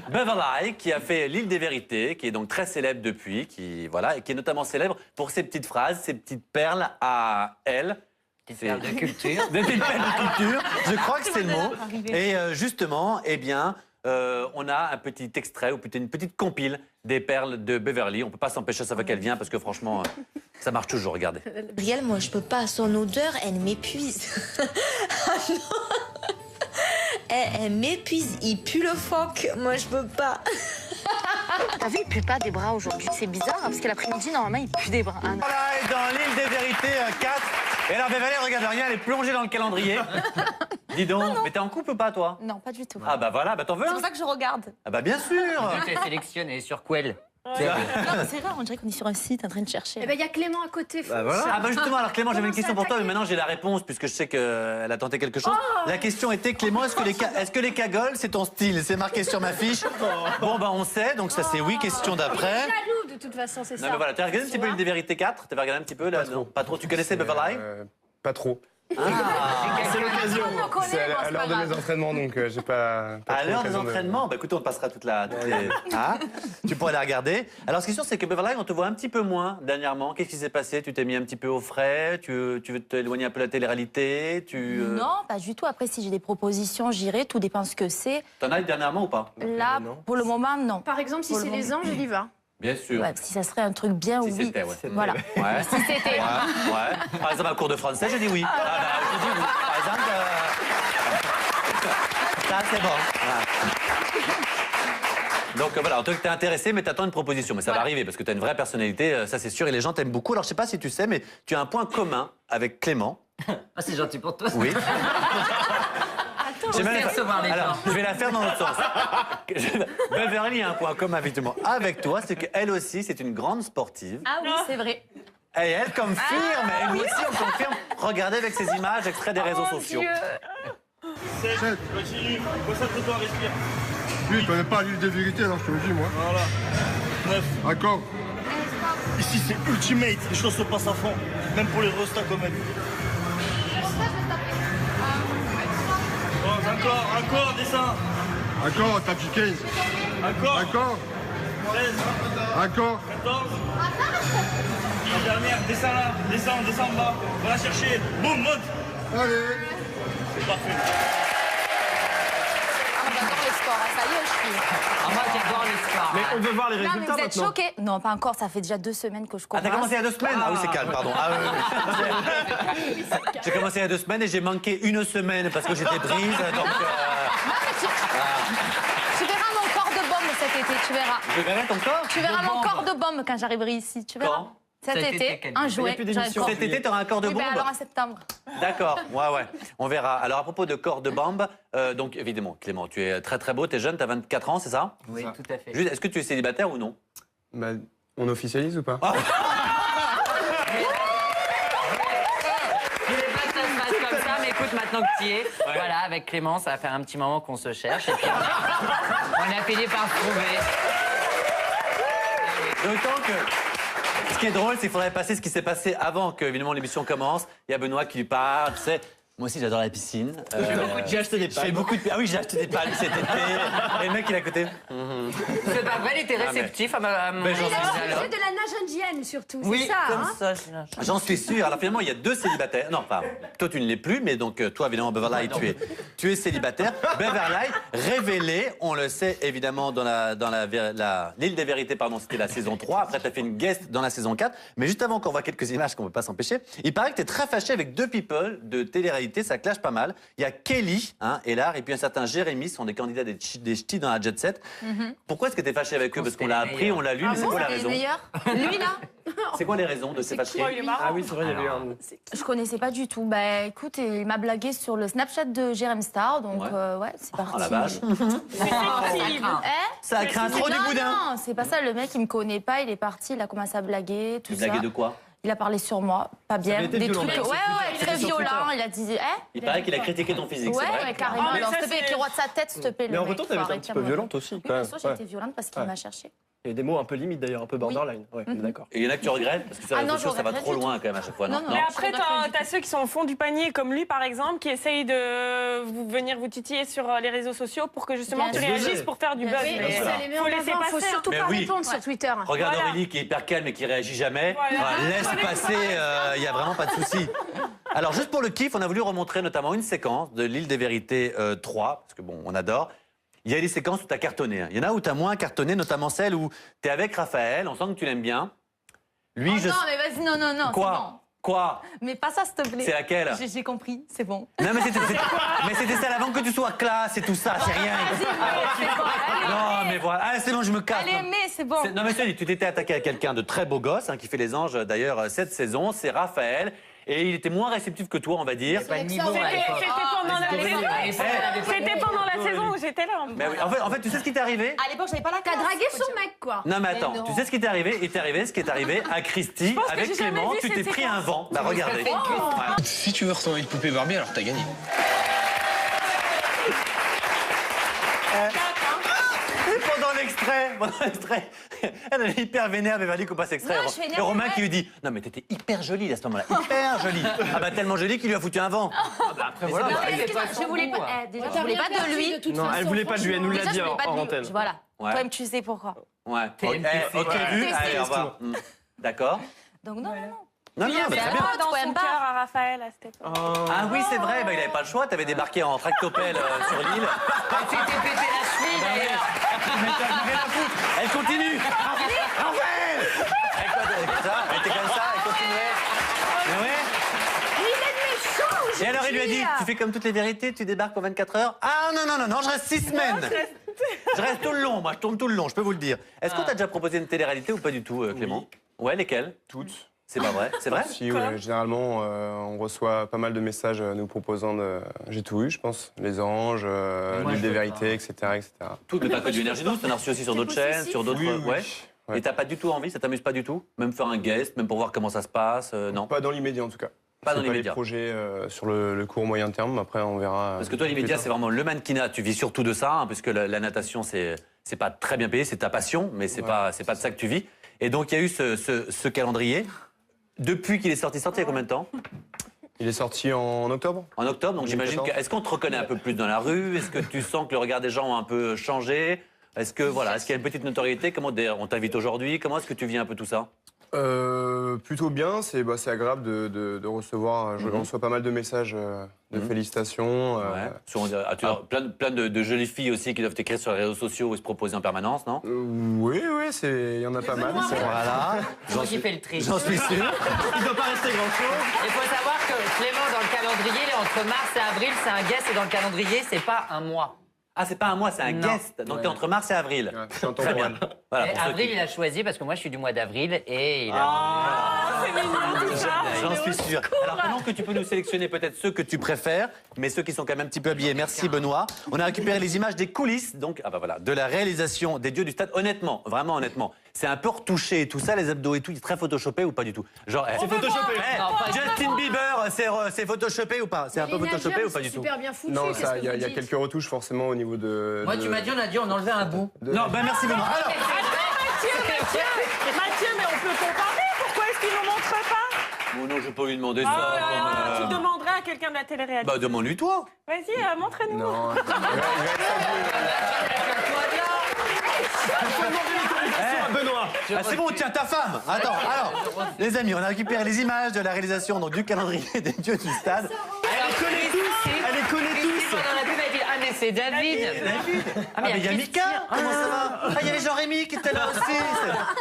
[SPEAKER 2] Beverly, qui a fait l'île des vérités, qui est donc très célèbre depuis, qui, voilà, et qui est notamment célèbre pour ses petites phrases, ses petites perles à elle.
[SPEAKER 6] Petite perle de culture.
[SPEAKER 2] Des petites perles de culture, je crois que c'est le mot. Et justement, eh bien, on a un petit extrait, ou plutôt une petite compile des perles de Beverly. On peut pas s'empêcher à savoir qu'elle vient, parce que franchement, ça marche toujours, regardez.
[SPEAKER 9] Gabrielle, moi je peux pas. Son odeur, elle m'épuise. Ah non. Elle m'épuise. Il pue le phoque. Moi je peux pas.
[SPEAKER 5] T'as vu, il pue pas des bras aujourd'hui. C'est bizarre, parce que l'après-midi, normalement, il pue des bras. Ah, non.
[SPEAKER 2] Voilà, et dans l'île des vérités 4. Et alors, Beverly, regarde rien, elle est plongée dans le calendrier. Dis donc, mais t'es en couple ou pas, toi?
[SPEAKER 5] Non, pas du tout.
[SPEAKER 2] Ah bah voilà, bah t'en veux
[SPEAKER 5] C'est
[SPEAKER 2] un?
[SPEAKER 5] pour ça que je regarde.
[SPEAKER 2] Ah bah bien sûr.
[SPEAKER 6] Tu t'es sélectionné sur Quell.
[SPEAKER 9] Non, mais c'est rare, on dirait qu'on est sur un site en train de chercher.
[SPEAKER 5] Eh ben, il y a Clément à côté.
[SPEAKER 4] Bah voilà.
[SPEAKER 2] Ah bah justement, alors Clément, j'avais une
[SPEAKER 5] Comment
[SPEAKER 2] question pour toi, mais
[SPEAKER 5] s'attaquer
[SPEAKER 2] maintenant j'ai la réponse puisque je sais qu'elle a tenté quelque chose. La question était, Clément, est-ce que les cagoles, c'est ton style? C'est marqué sur ma fiche. Bon bah on sait, donc ça c'est oui, question d'après.
[SPEAKER 5] Jaloux, de toute façon, c'est ça.
[SPEAKER 2] Non mais voilà, tu as regardé un petit peu l'île des vérités 4? Tu as regardé un petit peu là? Non, pas trop. Tu connaissais Beverly?
[SPEAKER 8] Pas trop.
[SPEAKER 4] C'est l'occasion.
[SPEAKER 5] On connaît,
[SPEAKER 8] C'est
[SPEAKER 5] bon,
[SPEAKER 8] à
[SPEAKER 5] c'est
[SPEAKER 8] l'heure
[SPEAKER 5] pas
[SPEAKER 8] de
[SPEAKER 5] grave.
[SPEAKER 8] mes entraînements, donc j'ai pas
[SPEAKER 2] À
[SPEAKER 8] trop
[SPEAKER 2] l'heure des
[SPEAKER 8] l'occasion de-
[SPEAKER 2] entraînements, bah écoute, on te passera toutes les... Hein, tu pourrais la regarder. Alors, ce qui est sûr, c'est que Beverly, on te voit un petit peu moins dernièrement. Qu'est-ce qui s'est passé? Tu t'es mis un petit peu au frais? Tu veux t'éloigner un peu de la télé-réalité?
[SPEAKER 9] Non, pas du tout. Après, si j'ai des propositions, j'irai. Tout dépend ce que c'est.
[SPEAKER 2] T'en as eu dernièrement ou pas?
[SPEAKER 9] Là,
[SPEAKER 4] non.
[SPEAKER 9] pour le moment, non.
[SPEAKER 5] Par exemple, si
[SPEAKER 9] Pour
[SPEAKER 5] c'est
[SPEAKER 9] le
[SPEAKER 5] les anges, il y va.
[SPEAKER 2] Bien sûr.
[SPEAKER 9] Ouais, si ça serait un truc bien,
[SPEAKER 2] Si
[SPEAKER 9] oui.
[SPEAKER 2] c'était, ouais.
[SPEAKER 9] Voilà.
[SPEAKER 2] Ouais.
[SPEAKER 9] Si c'était.
[SPEAKER 2] Ouais. Par exemple, un cours de français, j'ai dit oui. Ah bah, j'ai dit oui. Par exemple, ça, c'est bon. Voilà. Donc voilà, en tout cas, t'es intéressé, mais t'attends une proposition. Mais ça va arriver, parce que t'as une vraie personnalité, ça c'est sûr, et les gens t'aiment beaucoup. Alors, je sais pas si tu sais, mais tu as un point commun avec Clément.
[SPEAKER 6] Ah, c'est gentil pour toi.
[SPEAKER 2] Oui. J'ai
[SPEAKER 6] Faut
[SPEAKER 2] même-
[SPEAKER 6] recevoir les
[SPEAKER 2] Alors,
[SPEAKER 6] gens.
[SPEAKER 2] je vais la faire dans l'autre sens. Beverly a un point commun avec toi, c'est qu'elle aussi, c'est une grande sportive.
[SPEAKER 9] Ah oui, c'est vrai.
[SPEAKER 2] Et elle confirme, et nous aussi on confirme. Regardez avec ces images extraits des réseaux sociaux.
[SPEAKER 10] Continue, concentre-toi, respire.
[SPEAKER 8] Lui, il connaît pas l'île des vérités, alors je te le dis, moi.
[SPEAKER 10] Voilà. 9.
[SPEAKER 8] D'accord.
[SPEAKER 10] Ici, c'est ultimate. Les choses se passent à fond. Même pour les restats comme elle. 11, encore, descends.
[SPEAKER 8] D'accord, tapis 15.
[SPEAKER 10] Encore.
[SPEAKER 8] D'accord.
[SPEAKER 10] 13,
[SPEAKER 8] D'accord.
[SPEAKER 10] 14. La dernière, descends là. Descends en bas. Va la chercher. Boum, monte.
[SPEAKER 8] Allez.
[SPEAKER 10] C'est parfait.
[SPEAKER 5] Ah, j'adore les sports, ça y est, je suis.
[SPEAKER 6] Ah, moi, j'adore les sports.
[SPEAKER 4] Mais on veut voir les
[SPEAKER 9] Non, mais
[SPEAKER 4] résultats
[SPEAKER 9] vous êtes
[SPEAKER 4] maintenant.
[SPEAKER 9] choqués? Non, pas encore. Ça fait déjà 2 semaines que je
[SPEAKER 2] Ah,
[SPEAKER 9] commence.
[SPEAKER 2] t'as commencé il y a 2 semaines? Ah oui, c'est calme, pardon. Ah, oui. J'ai commencé il y a 2 semaines et j'ai manqué 1 semaine parce que j'étais prise. Donc,
[SPEAKER 9] Non, mais tu verras mon corps de bombe cet été, tu verras.
[SPEAKER 2] je verrai ton corps.
[SPEAKER 9] Tu verras
[SPEAKER 6] De
[SPEAKER 9] mon
[SPEAKER 6] bombe.
[SPEAKER 9] corps de bombe quand j'arriverai ici, tu verras.
[SPEAKER 2] Quand?
[SPEAKER 9] Cet
[SPEAKER 6] Cet été,
[SPEAKER 9] été,
[SPEAKER 6] quel
[SPEAKER 9] un
[SPEAKER 6] jour?
[SPEAKER 4] Il y
[SPEAKER 9] jouet.
[SPEAKER 4] a plus
[SPEAKER 9] j'ai un
[SPEAKER 4] d'émission.
[SPEAKER 9] corps.
[SPEAKER 2] Cet été, t'auras un corps de
[SPEAKER 9] Oui, ben
[SPEAKER 2] bombe?
[SPEAKER 9] alors en septembre.
[SPEAKER 2] D'accord, ouais. On verra. Alors, à propos de corps de bombe, donc évidemment, Clément, tu es très très beau, t'es jeune, t'as 24 ans, c'est ça?
[SPEAKER 6] Oui, tout à fait.
[SPEAKER 2] Juste, est-ce que tu es célibataire ou non?
[SPEAKER 8] Bah, on officialise ou pas?
[SPEAKER 6] Je voulais pas que ça se passe comme ça, mais écoute, écoute, maintenant que tu y es, voilà, avec Clément, ça va faire un petit moment qu'on se cherche. Et puis on a fini par se trouver.
[SPEAKER 2] D'autant que ce qui est drôle, c'est qu'il faudrait passer ce qui s'est passé avant que, évidemment, l'émission commence. Il y a Benoît qui lui parle, tu sais. Moi aussi, j'adore la piscine.
[SPEAKER 4] J'ai acheté des
[SPEAKER 2] Je fais beaucoup de... Ah oui, j'ai acheté des palmes cet été. Et le mec, il est à côté.
[SPEAKER 6] C'est pas vrai, il était réceptif à ma...
[SPEAKER 2] Mais j'en suis
[SPEAKER 5] C'est
[SPEAKER 2] sûr.
[SPEAKER 5] de la nage indienne surtout,
[SPEAKER 2] Oui,
[SPEAKER 5] c'est ça.
[SPEAKER 6] Comme
[SPEAKER 5] Hein
[SPEAKER 6] ça, je lâche.
[SPEAKER 2] J'en suis sûr. Alors finalement, il y a 2 célibataires. Non, enfin, toi, tu ne l'es plus, mais donc toi, évidemment, Beverly, tu es célibataire. Beverly, révélé, on le sait évidemment dans l'île des vérités, pardon, c'était la saison 3. Après, tu as fait une guest dans la saison 4. Mais juste avant qu'on voit quelques images qu'on ne peut pas s'empêcher, il paraît que tu es très fâché avec 2 people de télé-réalité. Ça clash pas mal. Il y a Kelly, Hélar, et puis un certain Jérémy, sont des candidats des ch'tis dans la jet set. Pourquoi est-ce que tu es fâché avec eux? Parce qu'on l'a appris, on l'a lu, mais c'est quoi la raison?
[SPEAKER 9] Lui, là
[SPEAKER 2] C'est quoi les raisons de ces fâcheries?
[SPEAKER 4] Ah oui, c'est vrai, il y avait un...
[SPEAKER 9] Je connaissais pas du tout. Bah écoute, il m'a blagué sur le Snapchat de Jérém Star, donc ouais, c'est parti.
[SPEAKER 2] Oh la vache. Ça a craint trop du boudin.
[SPEAKER 9] Non, c'est pas ça. Le mec, il me connaît pas, il est parti, il a commencé à blaguer, tout
[SPEAKER 2] Tu
[SPEAKER 9] ça.
[SPEAKER 2] blaguais de quoi?
[SPEAKER 9] Il a parlé sur moi, pas bien.
[SPEAKER 4] avait été
[SPEAKER 9] Des
[SPEAKER 4] violent,
[SPEAKER 9] trucs,
[SPEAKER 4] d'ailleurs.
[SPEAKER 9] ouais, très
[SPEAKER 4] Sur Twitter.
[SPEAKER 9] violent. Il a dit,
[SPEAKER 2] Il paraît qu'il a critiqué ton physique, c'est vrai?
[SPEAKER 9] Ouais, carrément.
[SPEAKER 3] mais
[SPEAKER 9] Non,
[SPEAKER 3] ça,
[SPEAKER 9] s'il te plaît, avec
[SPEAKER 3] c'est-
[SPEAKER 9] le roi de sa tête, s'il te plaît.
[SPEAKER 4] Mais en
[SPEAKER 9] le mec,
[SPEAKER 4] retour,
[SPEAKER 9] faut
[SPEAKER 4] t'avais été un
[SPEAKER 9] arrêter
[SPEAKER 4] petit
[SPEAKER 9] à
[SPEAKER 4] peu
[SPEAKER 9] me-
[SPEAKER 4] violente aussi,
[SPEAKER 9] Oui,
[SPEAKER 4] quand même.
[SPEAKER 9] bien sûr, j'ai
[SPEAKER 4] Ouais.
[SPEAKER 9] été violente parce qu'il
[SPEAKER 4] Ouais.
[SPEAKER 9] m'a cherché.
[SPEAKER 4] Il y a des mots un peu limites d'ailleurs, un peu borderline. Ouais, d'accord.
[SPEAKER 2] Et il y en a que tu regrettes parce que sur les
[SPEAKER 9] Ah non,
[SPEAKER 2] réseaux sociaux,
[SPEAKER 9] je
[SPEAKER 2] ça va
[SPEAKER 9] regrette
[SPEAKER 2] trop
[SPEAKER 9] pas du
[SPEAKER 2] loin
[SPEAKER 9] tout.
[SPEAKER 2] quand même à chaque fois.
[SPEAKER 9] Non, non.
[SPEAKER 3] Mais après,
[SPEAKER 9] Je regrette
[SPEAKER 3] t'as ceux qui sont au fond du panier, comme lui, par exemple, qui essayent de venir vous titiller sur les réseaux sociaux pour que justement
[SPEAKER 9] Bien
[SPEAKER 3] tu
[SPEAKER 4] sûr.
[SPEAKER 3] réagisses pour faire du buzz.
[SPEAKER 5] Oui,
[SPEAKER 3] Mais
[SPEAKER 5] et ça les met en
[SPEAKER 3] faut laisser
[SPEAKER 5] avant, faut
[SPEAKER 3] passer.
[SPEAKER 5] surtout
[SPEAKER 2] Mais
[SPEAKER 5] pas
[SPEAKER 2] oui.
[SPEAKER 5] répondre sur Twitter.
[SPEAKER 2] Regarde
[SPEAKER 3] Voilà.
[SPEAKER 2] Aurélie qui est hyper calme et qui réagit jamais.
[SPEAKER 3] Voilà.
[SPEAKER 2] Laisse passer, il n'y a vraiment pas de souci. Alors juste pour le kiff, on a voulu remontrer notamment une séquence de l'île des vérités 3, parce que bon, on adore. Il y a des séquences où tu as cartonné. Il y en a où tu as moins cartonné, notamment celle où tu es avec Raphaël, on sent que tu l'aimes bien. Lui,
[SPEAKER 9] Oh
[SPEAKER 2] je...
[SPEAKER 9] non, mais vas-y, non, non, non.
[SPEAKER 2] Quoi? Quoi?
[SPEAKER 9] C'est bon. Mais pas ça, s'il te plaît.
[SPEAKER 2] C'est laquelle?
[SPEAKER 9] J'ai compris, c'est bon.
[SPEAKER 2] Non mais c'était celle avant que tu sois classe et tout ça, c'est rien. Non mais voilà, ah, c'est bon, je me casse.
[SPEAKER 9] Allez, mais c'est bon.
[SPEAKER 2] Non mais tu t'étais attaqué à quelqu'un de très beau gosse, qui fait les anges d'ailleurs cette saison, c'est Raphaël. Et il était moins réceptif que toi, on va dire.
[SPEAKER 6] Pas de niveau à
[SPEAKER 3] C'était
[SPEAKER 6] l'époque.
[SPEAKER 3] pendant la saison.
[SPEAKER 2] Eh,
[SPEAKER 3] C'était pendant la saison où j'étais là.
[SPEAKER 2] Mais oui, en fait, tu sais ce qui t'est arrivé?
[SPEAKER 9] À l'époque, j'avais pas la
[SPEAKER 5] T'as
[SPEAKER 9] classe.
[SPEAKER 5] dragué son mec, quoi.
[SPEAKER 2] Non mais attends,
[SPEAKER 9] Mais non.
[SPEAKER 2] tu sais ce qui t'est arrivé? Il t'est arrivé ce qui est arrivé à Christy
[SPEAKER 3] pense que
[SPEAKER 2] avec
[SPEAKER 3] j'ai jamais
[SPEAKER 2] Clément,
[SPEAKER 3] vu
[SPEAKER 2] tu t'es
[SPEAKER 3] cette
[SPEAKER 2] pris un vent. Bah regardez. Ouais.
[SPEAKER 11] Si tu veux ressembler à une poupée Barbie, alors t'as gagné.
[SPEAKER 2] Pendant l'extrait, elle est hyper vénère, Beverly, qu'on passe extrait.
[SPEAKER 9] Non, je suis énervée,
[SPEAKER 2] Et Romain
[SPEAKER 9] ouais.
[SPEAKER 2] qui lui dit, non mais t'étais hyper jolie à ce moment-là, hyper jolie. Ah bah tellement jolie qu'il lui a foutu un vent.
[SPEAKER 4] Après, voilà.
[SPEAKER 9] Non,
[SPEAKER 4] bah,
[SPEAKER 9] mais
[SPEAKER 6] il est
[SPEAKER 9] excuse-moi,
[SPEAKER 6] pas
[SPEAKER 9] je voulais
[SPEAKER 6] sans
[SPEAKER 9] pas.
[SPEAKER 6] goût,
[SPEAKER 9] Déjà, je
[SPEAKER 5] T'as
[SPEAKER 9] voulais
[SPEAKER 5] rien
[SPEAKER 9] pas de
[SPEAKER 5] perdu
[SPEAKER 9] lui.
[SPEAKER 5] de toute
[SPEAKER 4] Non,
[SPEAKER 5] façon,
[SPEAKER 4] elle voulait pas de lui, elle nous l'a
[SPEAKER 9] Déjà,
[SPEAKER 4] dit
[SPEAKER 9] je voulais pas
[SPEAKER 4] hors
[SPEAKER 9] de lui.
[SPEAKER 4] antenne.
[SPEAKER 9] Voilà.
[SPEAKER 2] Ouais.
[SPEAKER 9] Toi-même, tu sais pourquoi.
[SPEAKER 2] Ouais.
[SPEAKER 6] TMTC.
[SPEAKER 2] Ok, vu.
[SPEAKER 9] Ouais.
[SPEAKER 2] Allez, au revoir. D'accord.
[SPEAKER 9] Donc, non, non, non.
[SPEAKER 2] Non, non, mais
[SPEAKER 3] C'est
[SPEAKER 2] très bien.
[SPEAKER 3] quoi dans
[SPEAKER 9] Toi,
[SPEAKER 3] son
[SPEAKER 9] pas.
[SPEAKER 3] cœur à Raphaël à cette époque?
[SPEAKER 2] Ah oui, c'est vrai, bah, il avait pas le choix, t'avais débarqué en tractopelle sur l'île.
[SPEAKER 6] Elle s'était pété la cheville d'ailleurs.
[SPEAKER 2] Mais t'as rien à foutre. Elle continue. Raphaël. Elle était comme ça, elle continuait. Mais ouais. Et alors il lui a dit, tu fais comme toutes les vérités, tu débarques en 24 heures. Ah non, non, non, non, je reste 6 semaines. Je reste tout le long, moi je tourne tout le long, je peux vous le dire. Est-ce qu'on t'a déjà proposé une télé-réalité ou pas du tout, Clément? Ouais, lesquelles?
[SPEAKER 8] Toutes.
[SPEAKER 2] C'est pas vrai, c'est vrai?
[SPEAKER 8] Si, ouais, généralement, on reçoit pas mal de messages nous proposant de. J'ai tout eu, je pense. Les anges,
[SPEAKER 6] moi,
[SPEAKER 8] l'île
[SPEAKER 6] je
[SPEAKER 8] des
[SPEAKER 6] veux
[SPEAKER 8] vérités, etc. etc.
[SPEAKER 2] Tout, mais pas que du Énergie 12, t'en as reçu aussi sur d'autres chaînes, sur d'autres.
[SPEAKER 8] Oui, oui.
[SPEAKER 2] Ouais.
[SPEAKER 8] Ouais.
[SPEAKER 2] Et t'as pas du tout envie, ça t'amuse pas du tout? Même faire un guest, même pour voir comment ça se passe, non?
[SPEAKER 8] Pas dans l'immédiat, en tout cas.
[SPEAKER 2] Pas dans
[SPEAKER 8] C'est
[SPEAKER 2] l'immédiat.
[SPEAKER 8] les projets sur le court moyen terme. Après, on verra.
[SPEAKER 2] Parce que toi, l'immédiat, c'est vraiment le mannequinat. Tu vis surtout de ça, puisque la natation, c'est pas très bien payé, c'est ta passion, mais c'est pas de ça que tu vis. Et donc, il y a eu ce calendrier. Depuis qu'il est sorti il y a combien de temps?
[SPEAKER 8] Il est sorti en octobre.
[SPEAKER 2] En octobre, donc j'imagine
[SPEAKER 8] 2014.
[SPEAKER 2] que. Est-ce qu'on te reconnaît un peu plus dans la rue? Est-ce que tu sens que le regard des gens a un peu changé? Est-ce que voilà, est-ce qu'il y a une petite notoriété? Comment on t'invite aujourd'hui? Comment est-ce que tu vis un peu tout ça?
[SPEAKER 8] Plutôt bien, c'est agréable de recevoir. Je reçois pas mal de messages de félicitations.
[SPEAKER 2] Ouais. Tu as plein de jolies filles aussi qui doivent t'écrire sur les réseaux sociaux et se proposer en permanence, non?
[SPEAKER 8] Oui, il y en a pas mal. c'est vrai.
[SPEAKER 2] Voilà.
[SPEAKER 6] Moi qui fais le tri.
[SPEAKER 2] J'en suis sûr.
[SPEAKER 4] Il doit pas rester grand-chose.
[SPEAKER 6] Il faut savoir que Clément, dans le calendrier, il est entre mars et avril, c'est un guest, et dans le calendrier, c'est pas un mois.
[SPEAKER 2] Ah, c'est pas un mois, c'est un
[SPEAKER 6] Non.
[SPEAKER 2] guest. Donc t'es entre mars et avril.
[SPEAKER 8] Ouais, c'est un
[SPEAKER 2] Très bien.
[SPEAKER 8] temporel.
[SPEAKER 2] Voilà,
[SPEAKER 6] Et
[SPEAKER 2] pour ceux
[SPEAKER 6] avril,
[SPEAKER 2] qui-
[SPEAKER 6] il a choisi parce que moi, je suis du mois d'avril et il a.
[SPEAKER 3] Ah, c'est mignon tout ça.
[SPEAKER 2] J'en suis sûr. Alors pendant que tu peux nous sélectionner peut-être ceux que tu préfères, mais ceux qui sont quand même un petit peu habillés. Merci Benoît. On a récupéré les images des coulisses, donc voilà, de la réalisation des Dieux du Stade. Honnêtement, vraiment honnêtement, c'est un peu retouché et tout ça, les abdos et tout, il est très photoshopé ou pas du tout? Genre,
[SPEAKER 8] C'est photoshopé.
[SPEAKER 2] Justin Bieber, c'est photoshopé ou pas? C'est un peu photoshopé ou pas du tout?
[SPEAKER 5] Super bien foutu.
[SPEAKER 8] Non,
[SPEAKER 5] qu'est-ce
[SPEAKER 8] ça,
[SPEAKER 5] que
[SPEAKER 8] il y a
[SPEAKER 5] vous dites
[SPEAKER 8] quelques retouches forcément au niveau de.
[SPEAKER 6] Moi, tu m'as dit, on a dû en enlever un bout.
[SPEAKER 2] Non, ben merci Benoît. Alors,
[SPEAKER 3] Mathieu, mais on peut comparer. Pourquoi est-ce qu'il nous montre pas?
[SPEAKER 2] bon, non, je vais pas lui demander
[SPEAKER 3] Ah,
[SPEAKER 2] ça.
[SPEAKER 3] tu demanderais à quelqu'un de la télé-réalité.
[SPEAKER 2] Bah demande-lui toi.
[SPEAKER 3] Vas-y, montre-nous.
[SPEAKER 8] Non.
[SPEAKER 4] Benoît.
[SPEAKER 2] Ah, c'est bon, tiens, ta femme. Attends, alors, les amis, on a récupéré les images de la réalisation donc, du calendrier des Dieux du Stade.
[SPEAKER 6] Elle les connaît tous.
[SPEAKER 4] Elle les connaît tous.
[SPEAKER 6] Pendant la pub, elle dit, ah mais c'est David.
[SPEAKER 2] Ah, mais il y a Mika. Comment ça va? Ah, il y a les Jean-Rémy qui étaient là aussi.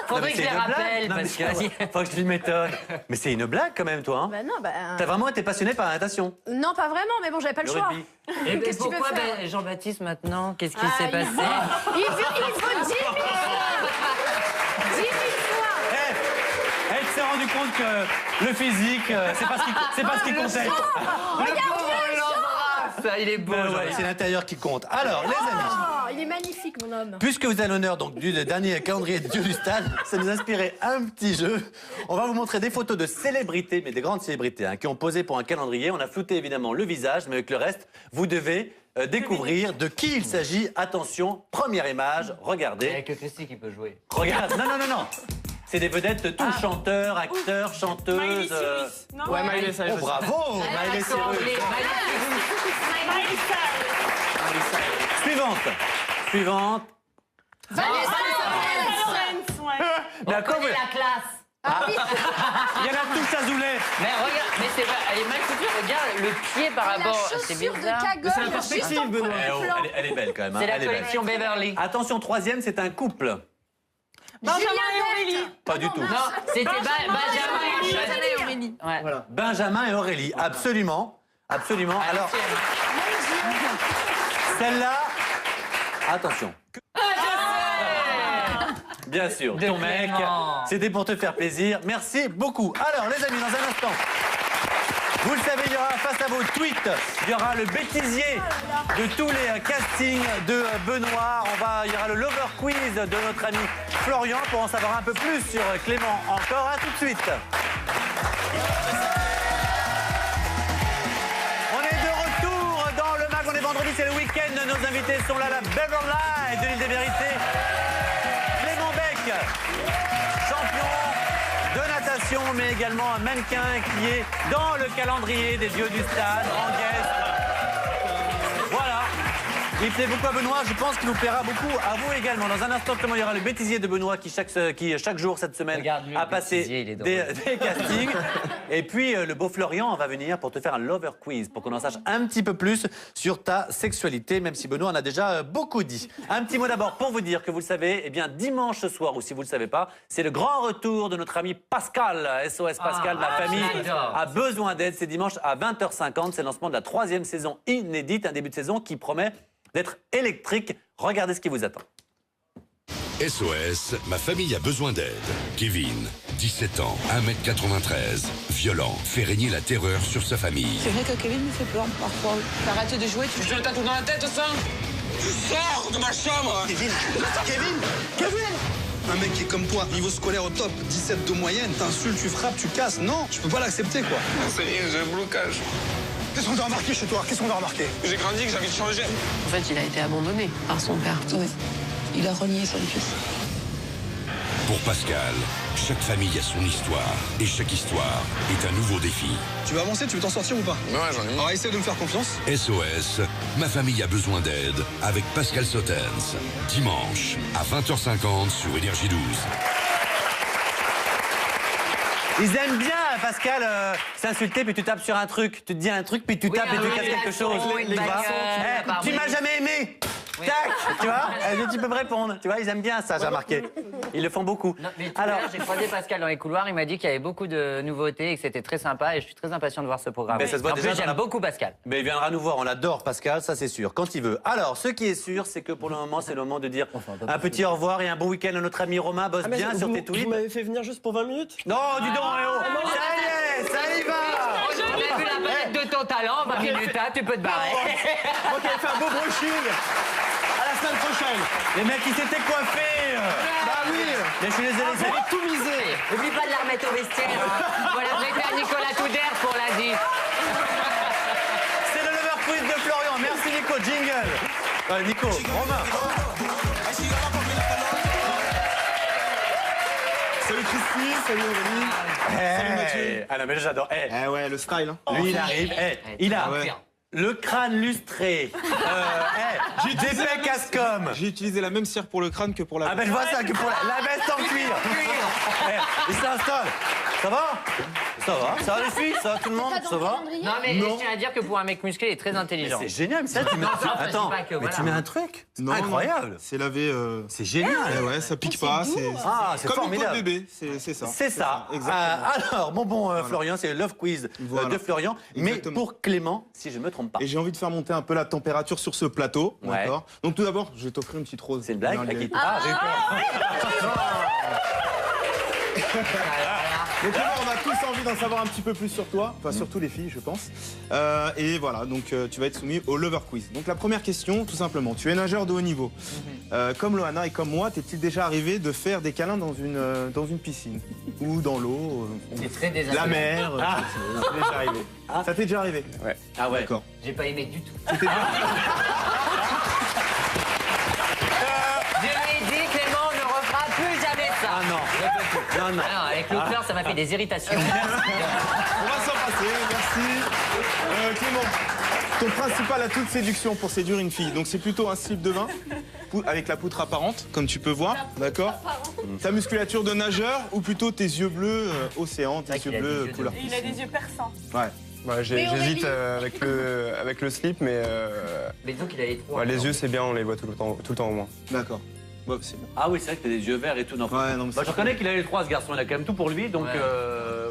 [SPEAKER 6] Faudrait que je les rappelle, parce que...
[SPEAKER 2] Faut que je lui m'étonne. Mais c'est une blague quand même, toi. Hein.
[SPEAKER 5] Bah non, bah.
[SPEAKER 2] T'as vraiment été passionné par la natation.
[SPEAKER 5] Non, pas vraiment, mais bon, j'avais pas le choix.
[SPEAKER 2] rugby.
[SPEAKER 6] Et
[SPEAKER 5] Qu'est-ce que tu veux
[SPEAKER 6] pourquoi
[SPEAKER 5] faire
[SPEAKER 6] Jean-Baptiste maintenant? Qu'est-ce qui
[SPEAKER 5] Ah,
[SPEAKER 6] s'est passé?
[SPEAKER 5] Il faut 10 000 fois 10 000 fois.
[SPEAKER 2] Elle s'est rendu compte que le physique, c'est pas ce qui comptait.
[SPEAKER 6] Ça, il est beau.
[SPEAKER 2] Ben ouais, c'est l'intérieur qui compte. Alors, les amis.
[SPEAKER 5] Oh, il est magnifique, mon homme.
[SPEAKER 2] Puisque vous avez l'honneur donc du dernier calendrier de Dieu du Stade, ça nous a inspiré un petit jeu. On va vous montrer des photos de célébrités, mais des grandes célébrités, hein, qui ont posé pour un calendrier. On a flouté évidemment le visage, mais avec le reste, vous devez découvrir de qui il s'agit. Attention, première image, regardez.
[SPEAKER 6] Avec le Christy qui peut jouer.
[SPEAKER 2] Regarde, non. C'est des vedettes de tout, chanteurs, acteurs, chanteuses.
[SPEAKER 3] Miley Cyrus. Non,
[SPEAKER 4] Ouais, Miley Cyrus.
[SPEAKER 2] Oh bravo, Miley Cyrus. Suivante.
[SPEAKER 3] Vanessa
[SPEAKER 2] Mais à quoi vous-
[SPEAKER 6] la classe.
[SPEAKER 2] Il y en a tous azoulés.
[SPEAKER 6] Mais regarde, mais c'est pas, elle est mal foutue. Regarde le pied par
[SPEAKER 5] La
[SPEAKER 6] rapport. C'est
[SPEAKER 5] chaussure de
[SPEAKER 6] bizarre.
[SPEAKER 5] cagole.
[SPEAKER 4] C'est la perspective,
[SPEAKER 5] juste en
[SPEAKER 4] Benoît.
[SPEAKER 2] Eh oh,
[SPEAKER 5] plan.
[SPEAKER 2] elle est belle quand même. hein,
[SPEAKER 6] C'est la
[SPEAKER 2] elle est belle.
[SPEAKER 6] collection Beverly.
[SPEAKER 2] Attention, troisième, c'est un couple.
[SPEAKER 3] Benjamin
[SPEAKER 5] Julien
[SPEAKER 3] et Aurélie.
[SPEAKER 2] Pas du tout.
[SPEAKER 6] Non, c'était Benjamin
[SPEAKER 5] et
[SPEAKER 6] Aurélie. Ouais.
[SPEAKER 4] Voilà.
[SPEAKER 2] Benjamin et Aurélie, absolument. Absolument. Alors, celle-là, attention. Bien sûr,
[SPEAKER 6] De
[SPEAKER 2] ton mec,
[SPEAKER 6] Clément.
[SPEAKER 2] c'était pour te faire plaisir. Merci beaucoup. Alors, les amis, dans un instant, vous le savez, il y aura face à vos tweets, il y aura le bêtisier de tous les castings de Benoît. Il y aura le lover quiz de notre ami Florian pour en savoir un peu plus sur Clément. Encore, à tout de suite. On est de retour dans le mag. On est vendredi, c'est le week-end. Nos invités sont là, la Beverly de l'île des Vérités. Clément Bec, champion de natation, mais également un mannequin qui est dans le calendrier des Dieux du Stade, en guest. Voilà. Il plaît beaucoup à Benoît, je pense qu'il vous plaira beaucoup à vous également. Dans un instant, comment il y aura le bêtisier de Benoît qui chaque jour cette semaine
[SPEAKER 6] Regarde-le,
[SPEAKER 2] a
[SPEAKER 6] le
[SPEAKER 2] passé
[SPEAKER 6] bêtisier, il est drôle.
[SPEAKER 2] des castings. Et puis le beau Florian va venir pour te faire un lover quiz, pour qu'on en sache un petit peu plus sur ta sexualité, même si Benoît en a déjà beaucoup dit. Un petit mot d'abord pour vous dire que vous le savez, eh bien dimanche ce soir, ou si vous ne le savez pas, c'est le grand retour de notre ami Pascal, SOS Pascal, ma famille
[SPEAKER 6] j'adore.
[SPEAKER 2] a besoin d'aide. C'est dimanche à 20h50, c'est le lancement de la 3e saison inédite, un début de saison qui promet d'être électrique. Regardez ce qui vous attend.
[SPEAKER 12] SOS, ma famille a besoin d'aide. Kevin, 17 ans, 1m93, violent, fait régner la terreur sur sa famille.
[SPEAKER 13] C'est vrai que Kevin me fait peur parfois. Arrête de jouer, tu te le tatoues dans la tête, ça?
[SPEAKER 11] Tu sors de ma chambre.
[SPEAKER 14] Kevin Un mec qui est comme toi, niveau scolaire au top, 17 de moyenne, t'insultes, tu frappes, tu casses. Non, je peux pas l'accepter, quoi.
[SPEAKER 11] Ça y est, j'ai un blocage.
[SPEAKER 14] Qu'est-ce qu'on doit remarquer chez toi? Qu'est-ce qu'on doit remarquer?
[SPEAKER 11] J'ai grandi, que j'ai envie de changer.
[SPEAKER 13] En fait, il a été abandonné par son père. Ouais. Il a renié son fils.
[SPEAKER 12] Pour Pascal, chaque famille a son histoire et chaque histoire est un nouveau défi.
[SPEAKER 14] Tu veux avancer, tu veux t'en sortir ou pas?
[SPEAKER 11] Ouais, j'en ai
[SPEAKER 14] Alors essaie de me faire confiance.
[SPEAKER 12] SOS, ma famille a besoin d'aide avec Pascal Sautens. Dimanche à 20h50 sur Énergie 12.
[SPEAKER 2] Ils aiment bien, Pascal, s'insulter, puis tu tapes sur un truc. Tu te dis un truc, puis tu tapes et tu casses quelque chose.
[SPEAKER 6] une
[SPEAKER 2] Tu vois
[SPEAKER 6] bagarre,
[SPEAKER 2] Tu m'as jamais aimé. Tac, tu vois Tu peux me répondre. Tu vois, ils aiment bien ça, j'ai remarqué. Ils le font beaucoup.
[SPEAKER 6] Non, mais tout à l'heure, j'ai croisé Pascal dans les couloirs, il m'a dit qu'il y avait beaucoup de nouveautés et que c'était très sympa et je suis très impatient de voir ce programme.
[SPEAKER 2] Mais ça se voit
[SPEAKER 6] en
[SPEAKER 2] déjà
[SPEAKER 6] plus,
[SPEAKER 2] dans
[SPEAKER 6] j'aime
[SPEAKER 2] la-
[SPEAKER 6] beaucoup Pascal.
[SPEAKER 2] Mais il viendra nous voir, on l'adore Pascal, ça c'est sûr, quand il veut. Alors, ce qui est sûr, c'est que pour le moment, c'est le moment de dire un petit au revoir et un bon week-end à notre ami Romain. Bosse bien sur tes tweets.
[SPEAKER 4] Vous m'avez fait venir juste pour 20 minutes?
[SPEAKER 2] Non, dis donc, ça y est, ça y va.
[SPEAKER 6] On a vu la palette de ton talent, 20 minutes, hein, tu peux te barrer.
[SPEAKER 4] Moi qui avais fait un beau brushing. À la semaine prochaine.
[SPEAKER 2] Les mecs, ils s'étaient coiffés.
[SPEAKER 4] Bah oui.
[SPEAKER 2] Mais je suis désolé,
[SPEAKER 4] Vous avez tout misé.
[SPEAKER 6] Oublie pas de la remettre au vestiaire. Hein. Voilà, prêter à Nicolas Couder pour lundi.
[SPEAKER 2] c'est le Lover Quiz de Florian. Merci Nico, jingle. Nico, Romain.
[SPEAKER 8] Salut Christy, salut Aurélie. Salut Mathieu.
[SPEAKER 2] Ah non, mais j'adore.
[SPEAKER 8] Eh ouais, le style. Hein.
[SPEAKER 2] Lui, il arrive. Il a
[SPEAKER 8] ouais.
[SPEAKER 2] le crâne lustré. Des pecs Ascom.
[SPEAKER 8] J'ai utilisé la même cire pour le crâne que pour la.
[SPEAKER 2] Ah ben je vois ça, que pour la veste en cuir. Il s'installe. Ça va? Ça va les filles? Ça va tout le monde? Ça va?
[SPEAKER 6] Non, mais je tiens à dire que pour un mec musclé, il est très intelligent.
[SPEAKER 2] C'est génial, mais ça, tu mets... Attends, mais tu mets un truc
[SPEAKER 8] Non,
[SPEAKER 2] incroyable.
[SPEAKER 8] non, c'est lavé.
[SPEAKER 2] C'est génial.
[SPEAKER 8] Ouais, ça pique pas. C'est
[SPEAKER 2] c'est
[SPEAKER 8] comme
[SPEAKER 2] formidable.
[SPEAKER 8] une peau de bébé. C'est ça.
[SPEAKER 2] C'est ça.
[SPEAKER 8] Exactement.
[SPEAKER 2] Alors, mon bon Florian, c'est le Love Quiz de Florian.
[SPEAKER 8] Exactement.
[SPEAKER 2] Mais pour Clément, si je ne me trompe pas.
[SPEAKER 8] Et j'ai envie de faire monter un peu la température sur ce plateau.
[SPEAKER 2] Ouais.
[SPEAKER 8] D'accord. Donc tout d'abord, je vais t'offrir une petite rose.
[SPEAKER 2] C'est une blague?
[SPEAKER 8] Bien, les-
[SPEAKER 2] Ah, j'ai eu peur.
[SPEAKER 8] Donc là, on a tous envie d'en savoir un petit peu plus sur toi, enfin surtout les filles, je pense. Et voilà, donc tu vas être soumis au Lover Quiz. Donc la première question, tout simplement, tu es nageur de haut niveau. Comme Loana et comme moi, t'es-il déjà arrivé de faire des câlins dans une piscine ou dans l'eau,
[SPEAKER 6] C'est très
[SPEAKER 8] la
[SPEAKER 6] désagréable.
[SPEAKER 8] mer? C'est déjà arrivé. Ça t'est déjà arrivé?
[SPEAKER 2] Ouais. Ah ouais.
[SPEAKER 8] D'accord.
[SPEAKER 6] J'ai pas aimé du tout.
[SPEAKER 8] C'était déjà...
[SPEAKER 6] Je lui ai dit, Clément, on ne refera plus jamais ça.
[SPEAKER 2] Ah non. Non, non.
[SPEAKER 6] Ah non, avec l'eau fleur, ça m'a fait des irritations.
[SPEAKER 8] On va s'en passer, merci. Clément, ton principal atout de séduction pour séduire une fille, donc c'est plutôt un slip de vin avec la poutre apparente, comme tu peux voir, d'accord? Ta musculature de nageur ou plutôt tes yeux bleus océan, tes yeux bleus couleur.
[SPEAKER 3] Et il a des yeux perçants.
[SPEAKER 8] Ouais.
[SPEAKER 11] Ouais, j'hésite avec le slip, mais
[SPEAKER 6] Mais donc, il a les trois.
[SPEAKER 11] ouais, les yeux, c'est bien, on les voit tout le temps au moins.
[SPEAKER 8] D'accord. Ouais, c'est bien.
[SPEAKER 2] Ah oui, c'est vrai que t'as des yeux verts et tout. Non,
[SPEAKER 8] Ouais, non, mais
[SPEAKER 2] bah,
[SPEAKER 8] c'est
[SPEAKER 2] je reconnais qu'il a les trois, ce garçon. Il a quand même tout pour lui. Donc
[SPEAKER 6] Ouais.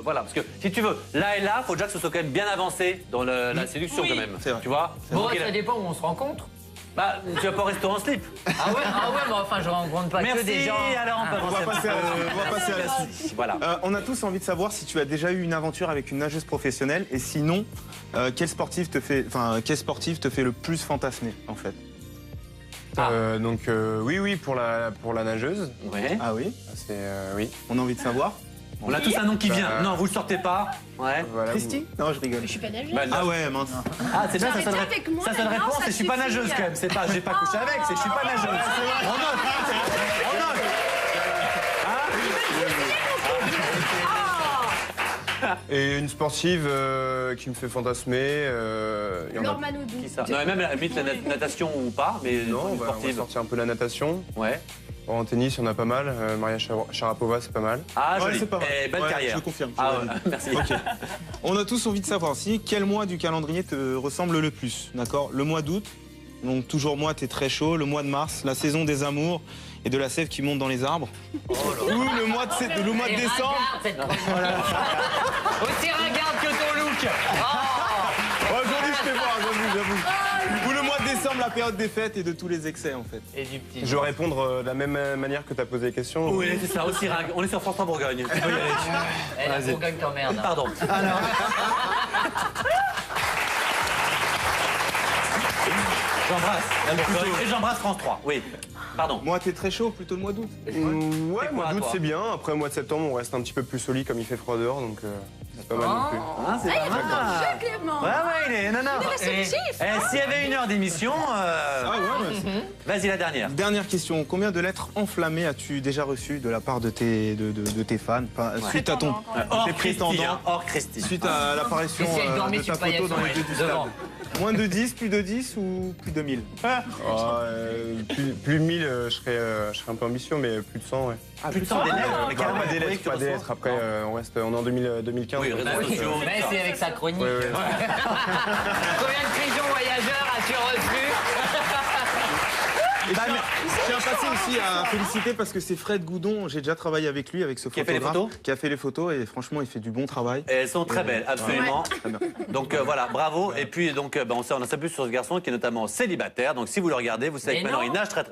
[SPEAKER 2] voilà. Parce que si tu veux, là et là, faut déjà que ce soit quand même bien avancé dans la séduction
[SPEAKER 3] Oui.
[SPEAKER 2] quand même.
[SPEAKER 8] C'est vrai.
[SPEAKER 2] Tu vois?
[SPEAKER 6] Bon,
[SPEAKER 2] Donc, il a-
[SPEAKER 6] ça dépend où on se rencontre.
[SPEAKER 2] Bah, tu vas pas au restaurant slip.
[SPEAKER 6] Ah ouais, mais enfin, je rencontre pas
[SPEAKER 2] Merci.
[SPEAKER 6] que des gens.
[SPEAKER 2] Alors, on peut
[SPEAKER 8] On va passer à la suite.
[SPEAKER 2] Voilà.
[SPEAKER 8] On a tous envie de savoir si tu as déjà eu une aventure avec une nageuse professionnelle et sinon, quel sportif te fait le plus fantasmer en fait?
[SPEAKER 11] Oui, pour la nageuse.
[SPEAKER 2] Ouais.
[SPEAKER 8] Ah oui?
[SPEAKER 11] C'est oui.
[SPEAKER 8] On a envie de savoir.
[SPEAKER 2] On a tous un nom qui vient. Non, vous le sortez pas. Ouais.
[SPEAKER 11] Voilà,
[SPEAKER 8] Christy? Non, je rigole.
[SPEAKER 5] Je suis pas nageuse.
[SPEAKER 2] Bah,
[SPEAKER 8] Ah ouais, mince.
[SPEAKER 2] Ah, c'est bien, ça
[SPEAKER 5] Arrêtez
[SPEAKER 2] sonne
[SPEAKER 5] avec moi,
[SPEAKER 2] ça sonne
[SPEAKER 5] maintenant,
[SPEAKER 2] réponse
[SPEAKER 5] ça
[SPEAKER 2] et je suis pas
[SPEAKER 5] suffit.
[SPEAKER 2] nageuse quand même. C'est pas, j'ai pas couché avec, c'est je suis pas nageuse. On note. On note.
[SPEAKER 11] Et une sportive qui me fait fantasmer. Il y en a-
[SPEAKER 5] Laure Manodou.
[SPEAKER 2] Qui ça? Non, mais même à la limite, la natation ou pas, mais
[SPEAKER 11] Non,
[SPEAKER 2] une
[SPEAKER 11] on va
[SPEAKER 2] sportive.
[SPEAKER 11] sortir un peu la natation.
[SPEAKER 2] Ouais.
[SPEAKER 11] En tennis, il y en a pas mal. Maria Sharapova, c'est pas mal.
[SPEAKER 2] Ah,
[SPEAKER 8] Ouais,
[SPEAKER 2] joli.
[SPEAKER 8] c'est pas mal.
[SPEAKER 2] Eh, belle
[SPEAKER 8] Ouais,
[SPEAKER 2] carrière.
[SPEAKER 8] je confirme, je
[SPEAKER 2] Ah,
[SPEAKER 8] valide.
[SPEAKER 2] ouais, merci.
[SPEAKER 8] Ok. On a tous envie de savoir aussi quel mois du calendrier te ressemble le plus. D'accord? Le mois d'août, donc toujours moi, t'es très chaud. Le mois de mars, la saison des amours et de la sève qui monte dans les arbres. Ou le mois de décembre.
[SPEAKER 6] Aussi ringarde que ton look.
[SPEAKER 8] Ouais, aujourd'hui, je fais voir, j'avoue. Ou le mois de décembre, la période des fêtes et de tous les excès en fait.
[SPEAKER 6] Et du petit.
[SPEAKER 11] Je vais répondre de la même manière que tu as posé les questions.
[SPEAKER 2] Oui, c'est ça, aussi ringue. On est sur France 3 Bourgogne. Tu peux y aller.
[SPEAKER 6] Eh, la
[SPEAKER 2] Vas-y.
[SPEAKER 6] Bourgogne t'emmerde.
[SPEAKER 2] Pardon. Alors. J'embrasse la Bourgogne et j'embrasse France 3. Oui. Pardon.
[SPEAKER 8] Moi, t'es très chaud, plutôt le mois d'août.
[SPEAKER 11] Ouais,
[SPEAKER 2] C'est
[SPEAKER 11] mois
[SPEAKER 2] quoi,
[SPEAKER 11] d'août
[SPEAKER 2] toi
[SPEAKER 11] c'est bien. Après, mois de septembre, on reste un petit peu plus au lit comme il fait froid dehors, donc c'est pas mal non plus.
[SPEAKER 2] Ah, c'est pas mal.
[SPEAKER 5] Je, Clément.
[SPEAKER 2] Ouais, il est. Non, non.
[SPEAKER 5] Il est réceptif.
[SPEAKER 2] S'il y avait une heure d'émission.
[SPEAKER 8] Ah ouais,
[SPEAKER 2] Vas-y, la dernière.
[SPEAKER 8] Dernière question. Combien de lettres enflammées as-tu déjà reçues de la part de tes fans suite à ton
[SPEAKER 2] Hors
[SPEAKER 8] tes
[SPEAKER 2] Christy,
[SPEAKER 8] prétendants,
[SPEAKER 2] hein, hors Christy.
[SPEAKER 8] suite à l'apparition
[SPEAKER 6] Et si elle dormait,
[SPEAKER 8] de ta
[SPEAKER 6] tu paillais
[SPEAKER 8] photo dans les
[SPEAKER 6] son
[SPEAKER 8] yeux du
[SPEAKER 6] devant.
[SPEAKER 8] stade? Moins de 10, plus de 10 ou plus de 1000?
[SPEAKER 11] Plus de 1000, je serais un peu ambitieux, mais plus de 100, ouais.
[SPEAKER 2] Ah, plus de 100 des lettres. Mais carrément,
[SPEAKER 11] Pas des
[SPEAKER 2] oui,
[SPEAKER 11] lettres,
[SPEAKER 2] que
[SPEAKER 11] pas
[SPEAKER 2] tu
[SPEAKER 11] des
[SPEAKER 2] reçois.
[SPEAKER 11] lettres. Après, on est en 2015.
[SPEAKER 2] Oui,
[SPEAKER 11] donc,
[SPEAKER 2] réseaux sociaux.
[SPEAKER 6] Mais c'est avec sa chronique.
[SPEAKER 11] Ouais, ouais.
[SPEAKER 6] Combien de pigeons voyageurs as-tu reçu?
[SPEAKER 8] Et je tiens à passer aussi à féliciter parce que c'est Fred Goudon, j'ai déjà travaillé avec lui, avec ce photographe qui a fait les photos et franchement il fait du bon travail.
[SPEAKER 2] Et elles sont très belles, absolument.
[SPEAKER 8] Très bien.
[SPEAKER 2] Donc voilà, bravo. Et puis donc on en sait plus sur ce garçon qui est notamment célibataire. Donc si vous le regardez, vous savez que maintenant il nage très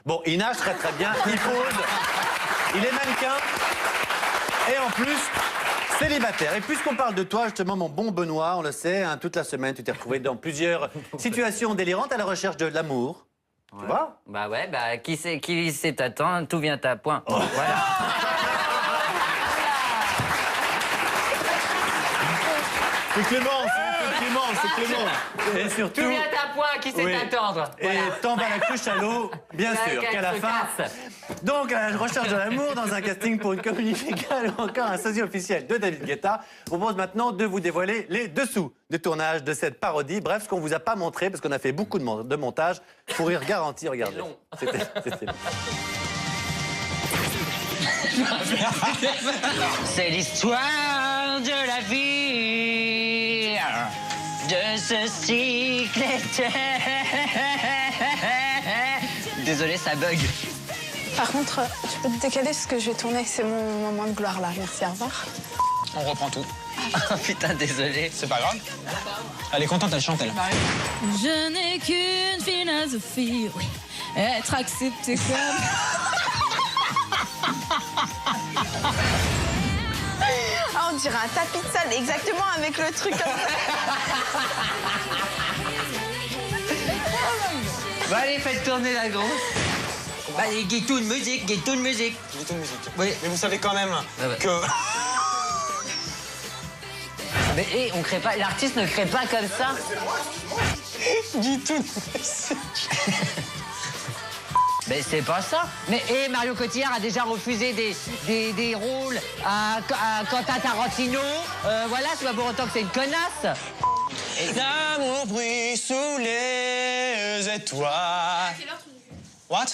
[SPEAKER 2] bon, il nage très bien, il pose, il est mannequin et en plus célibataire. Et puisqu'on parle de toi, justement, mon bon Benoît, on le sait, hein, toute la semaine, tu t'es retrouvé dans plusieurs situations délirantes à la recherche de l'amour. Tu vois?
[SPEAKER 6] Bah ouais, bah qui sait t'attendre, tout vient à point. Voilà.
[SPEAKER 8] C'est Clément, c'est Clément.
[SPEAKER 2] Et surtout...
[SPEAKER 6] Tout vient à point, qui sait t'attendre.
[SPEAKER 2] Et t'en vas la cruche à l'eau, bien sûr, qu'à la fin... Donc, à la recherche de l'amour, dans un casting pour une comédie musicale ou encore un sosie officiel de David Guetta, je vous propose maintenant de vous dévoiler les dessous du tournage de cette parodie. Bref, ce qu'on vous a pas montré, parce qu'on a fait beaucoup de montage, pour rire garanti, regardez. C'était long.
[SPEAKER 15] C'est l'histoire de la vie, de ce cycle éternel. Désolé, ça bug.
[SPEAKER 16] Par contre, tu peux te décaler parce que je vais tourner, c'est mon moment de gloire là. Merci, au revoir.
[SPEAKER 15] On reprend tout. Oh putain, désolé. C'est pas grave. Elle est contente, elle chante, elle.
[SPEAKER 7] Je n'ai qu'une philosophie, oui. Être accepté comme...
[SPEAKER 16] Ah, on dirait un tapis de salle, exactement avec le truc comme ça.
[SPEAKER 15] Bah allez, faites tourner la grosse. Bah allez, guitoune musique, guitoune musique. Guitoune musique. Oui. Mais vous savez quand même que...
[SPEAKER 6] Mais on crée pas, l'artiste ne crée pas comme ça.
[SPEAKER 15] Guitoune musique.
[SPEAKER 6] Mais c'est pas ça. Mais Mario Cotillard a déjà refusé des rôles à Quentin Tarantino. Voilà, c'est pas pour autant que c'est une connasse.
[SPEAKER 15] L'amour brille sous les étoiles. What?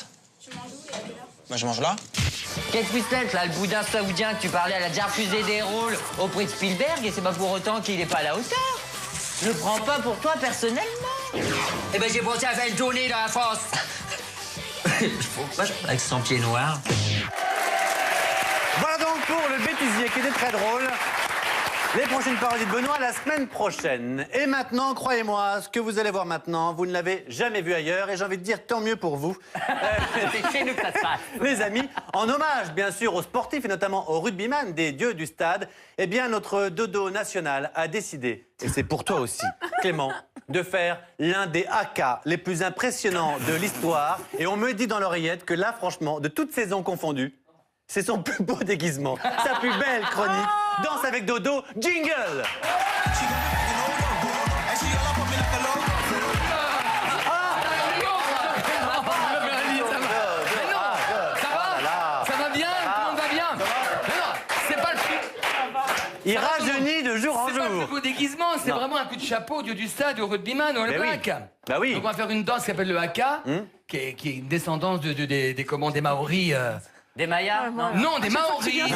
[SPEAKER 15] Tu manges où et à quelle heure? Bah je mange là.
[SPEAKER 6] Kate Winslet, là, le boudin saoudien que tu parlais, elle a déjà refusé des rôles au prix de Spielberg et c'est pas pour autant qu'il est pas à la hauteur. Je le prends pas pour toi personnellement.
[SPEAKER 15] Eh ben j'ai pensé à faire une tournée dans la France. Pourquoi avec son pied noir?
[SPEAKER 2] Voilà donc pour le bêtisier qui était très drôle. Les prochaines parodies de Benoît la semaine prochaine. Et maintenant, croyez-moi, ce que vous allez voir maintenant, vous ne l'avez jamais vu ailleurs. Et j'ai envie de dire tant mieux pour vous.
[SPEAKER 6] C'est chez nous que ça se passe.
[SPEAKER 2] Les amis, en hommage bien sûr aux sportifs et notamment aux rugbyman des dieux du stade, eh bien notre dodo national a décidé, et c'est pour toi aussi, Clément, de faire l'un des haka les plus impressionnants de l'histoire. Et on me dit dans l'oreillette que là, franchement, de toutes saisons confondues, c'est son plus beau déguisement, sa plus belle chronique. Danse avec Dodo, jingle!
[SPEAKER 17] Ça va bien? Tout le monde va bien? Mais non, c'est pas le
[SPEAKER 2] Il rajeunit de jour en
[SPEAKER 17] C'est pas le
[SPEAKER 2] jour.
[SPEAKER 17] plus beau déguisement, c'est vraiment un coup de chapeau au dieu du stade, au rugbyman, au black.
[SPEAKER 2] Bah oui.
[SPEAKER 17] Donc on va faire une danse qui s'appelle le haka, qui est une descendance des Maoris.
[SPEAKER 6] Des Mayas?
[SPEAKER 17] Non, des Maoris.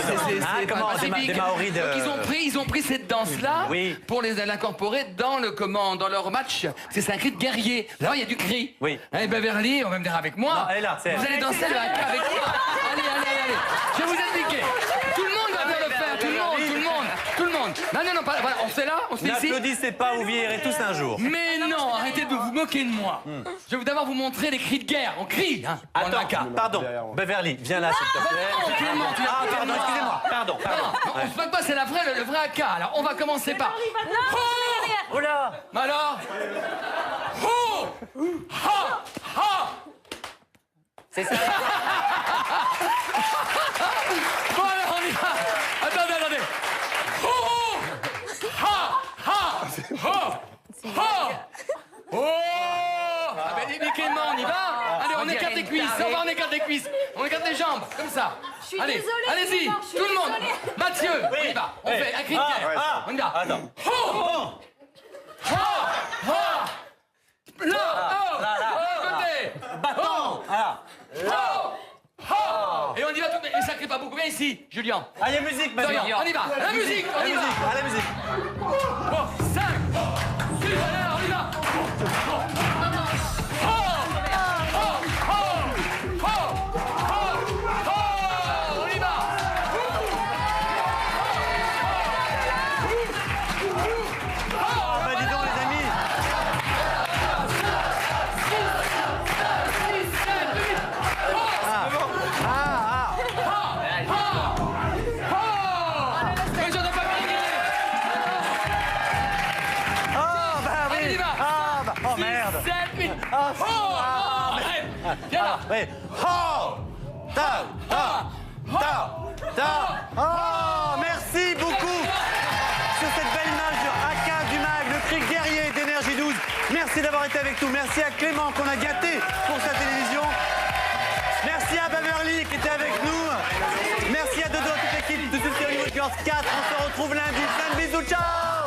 [SPEAKER 17] C'est
[SPEAKER 2] comment,
[SPEAKER 17] Pacifique.
[SPEAKER 2] des Maoris de...
[SPEAKER 17] Donc ils ont pris cette danse-là pour l'incorporer dans leur match. C'est un cri de guerrier. Là, il y a du cri.
[SPEAKER 2] Oui.
[SPEAKER 17] Allez, Beverly, on va venir avec moi.
[SPEAKER 2] Non, elle est là, c'est elle.
[SPEAKER 17] Vous allez danser le haka avec moi. Allez. Je vais vous expliquer. Tout le monde va bien le faire. Tout le monde. Non, pas. Voilà, on fait là, on se fait ici.
[SPEAKER 2] N'applaudissez pas ou vous irez tous un jour.
[SPEAKER 17] Mais non, arrêtez de vous moquer de moi. Je vais d'abord vous montrer les cris de guerre. On crie, hein. dans le haka.
[SPEAKER 2] Pardon, Beverly, viens là, s'il te plaît. Pardon, excusez-moi. Pardon.
[SPEAKER 17] On se moque pas, c'est le vrai haka. Alors, on va commencer par...
[SPEAKER 6] Oh là!
[SPEAKER 17] Alors... Oh! Ha! Ha!
[SPEAKER 6] C'est ça.
[SPEAKER 17] Bon, alors, on y va. Attendez. Oh! Ha! Ha! Ha! Ha! Oh! Ah ben, nickel, on y va. Allez, on écarte les cuisses. On écarte les cuisses. On écarte les jambes, comme ça. Allez, allez-y, tout le monde. Mathieu, on y va. On fait un cri de guerre. On y va. Oh! Ha! Ha! Là! Côté!
[SPEAKER 2] Bâton!
[SPEAKER 17] Et on y va tout de suite. Et ça crie pas beaucoup. Viens ici, Julien.
[SPEAKER 2] Allez, musique maintenant.
[SPEAKER 17] On y va. La musique, on y va.
[SPEAKER 2] À la musique.
[SPEAKER 17] Bon, 5, 6, allez, on y va. Viens là.
[SPEAKER 2] Oui. Merci beaucoup sur cette belle image de AK du mag, le cri guerrier d'énergie 12. Merci d'avoir été avec nous. Merci à Clément qu'on a gâté pour sa télévision. Merci à Beverly qui était avec nous. Merci à Dodo, toute l'équipe de Super Hollywood Girls 4. On se retrouve lundi. Plein de bisous. Ciao.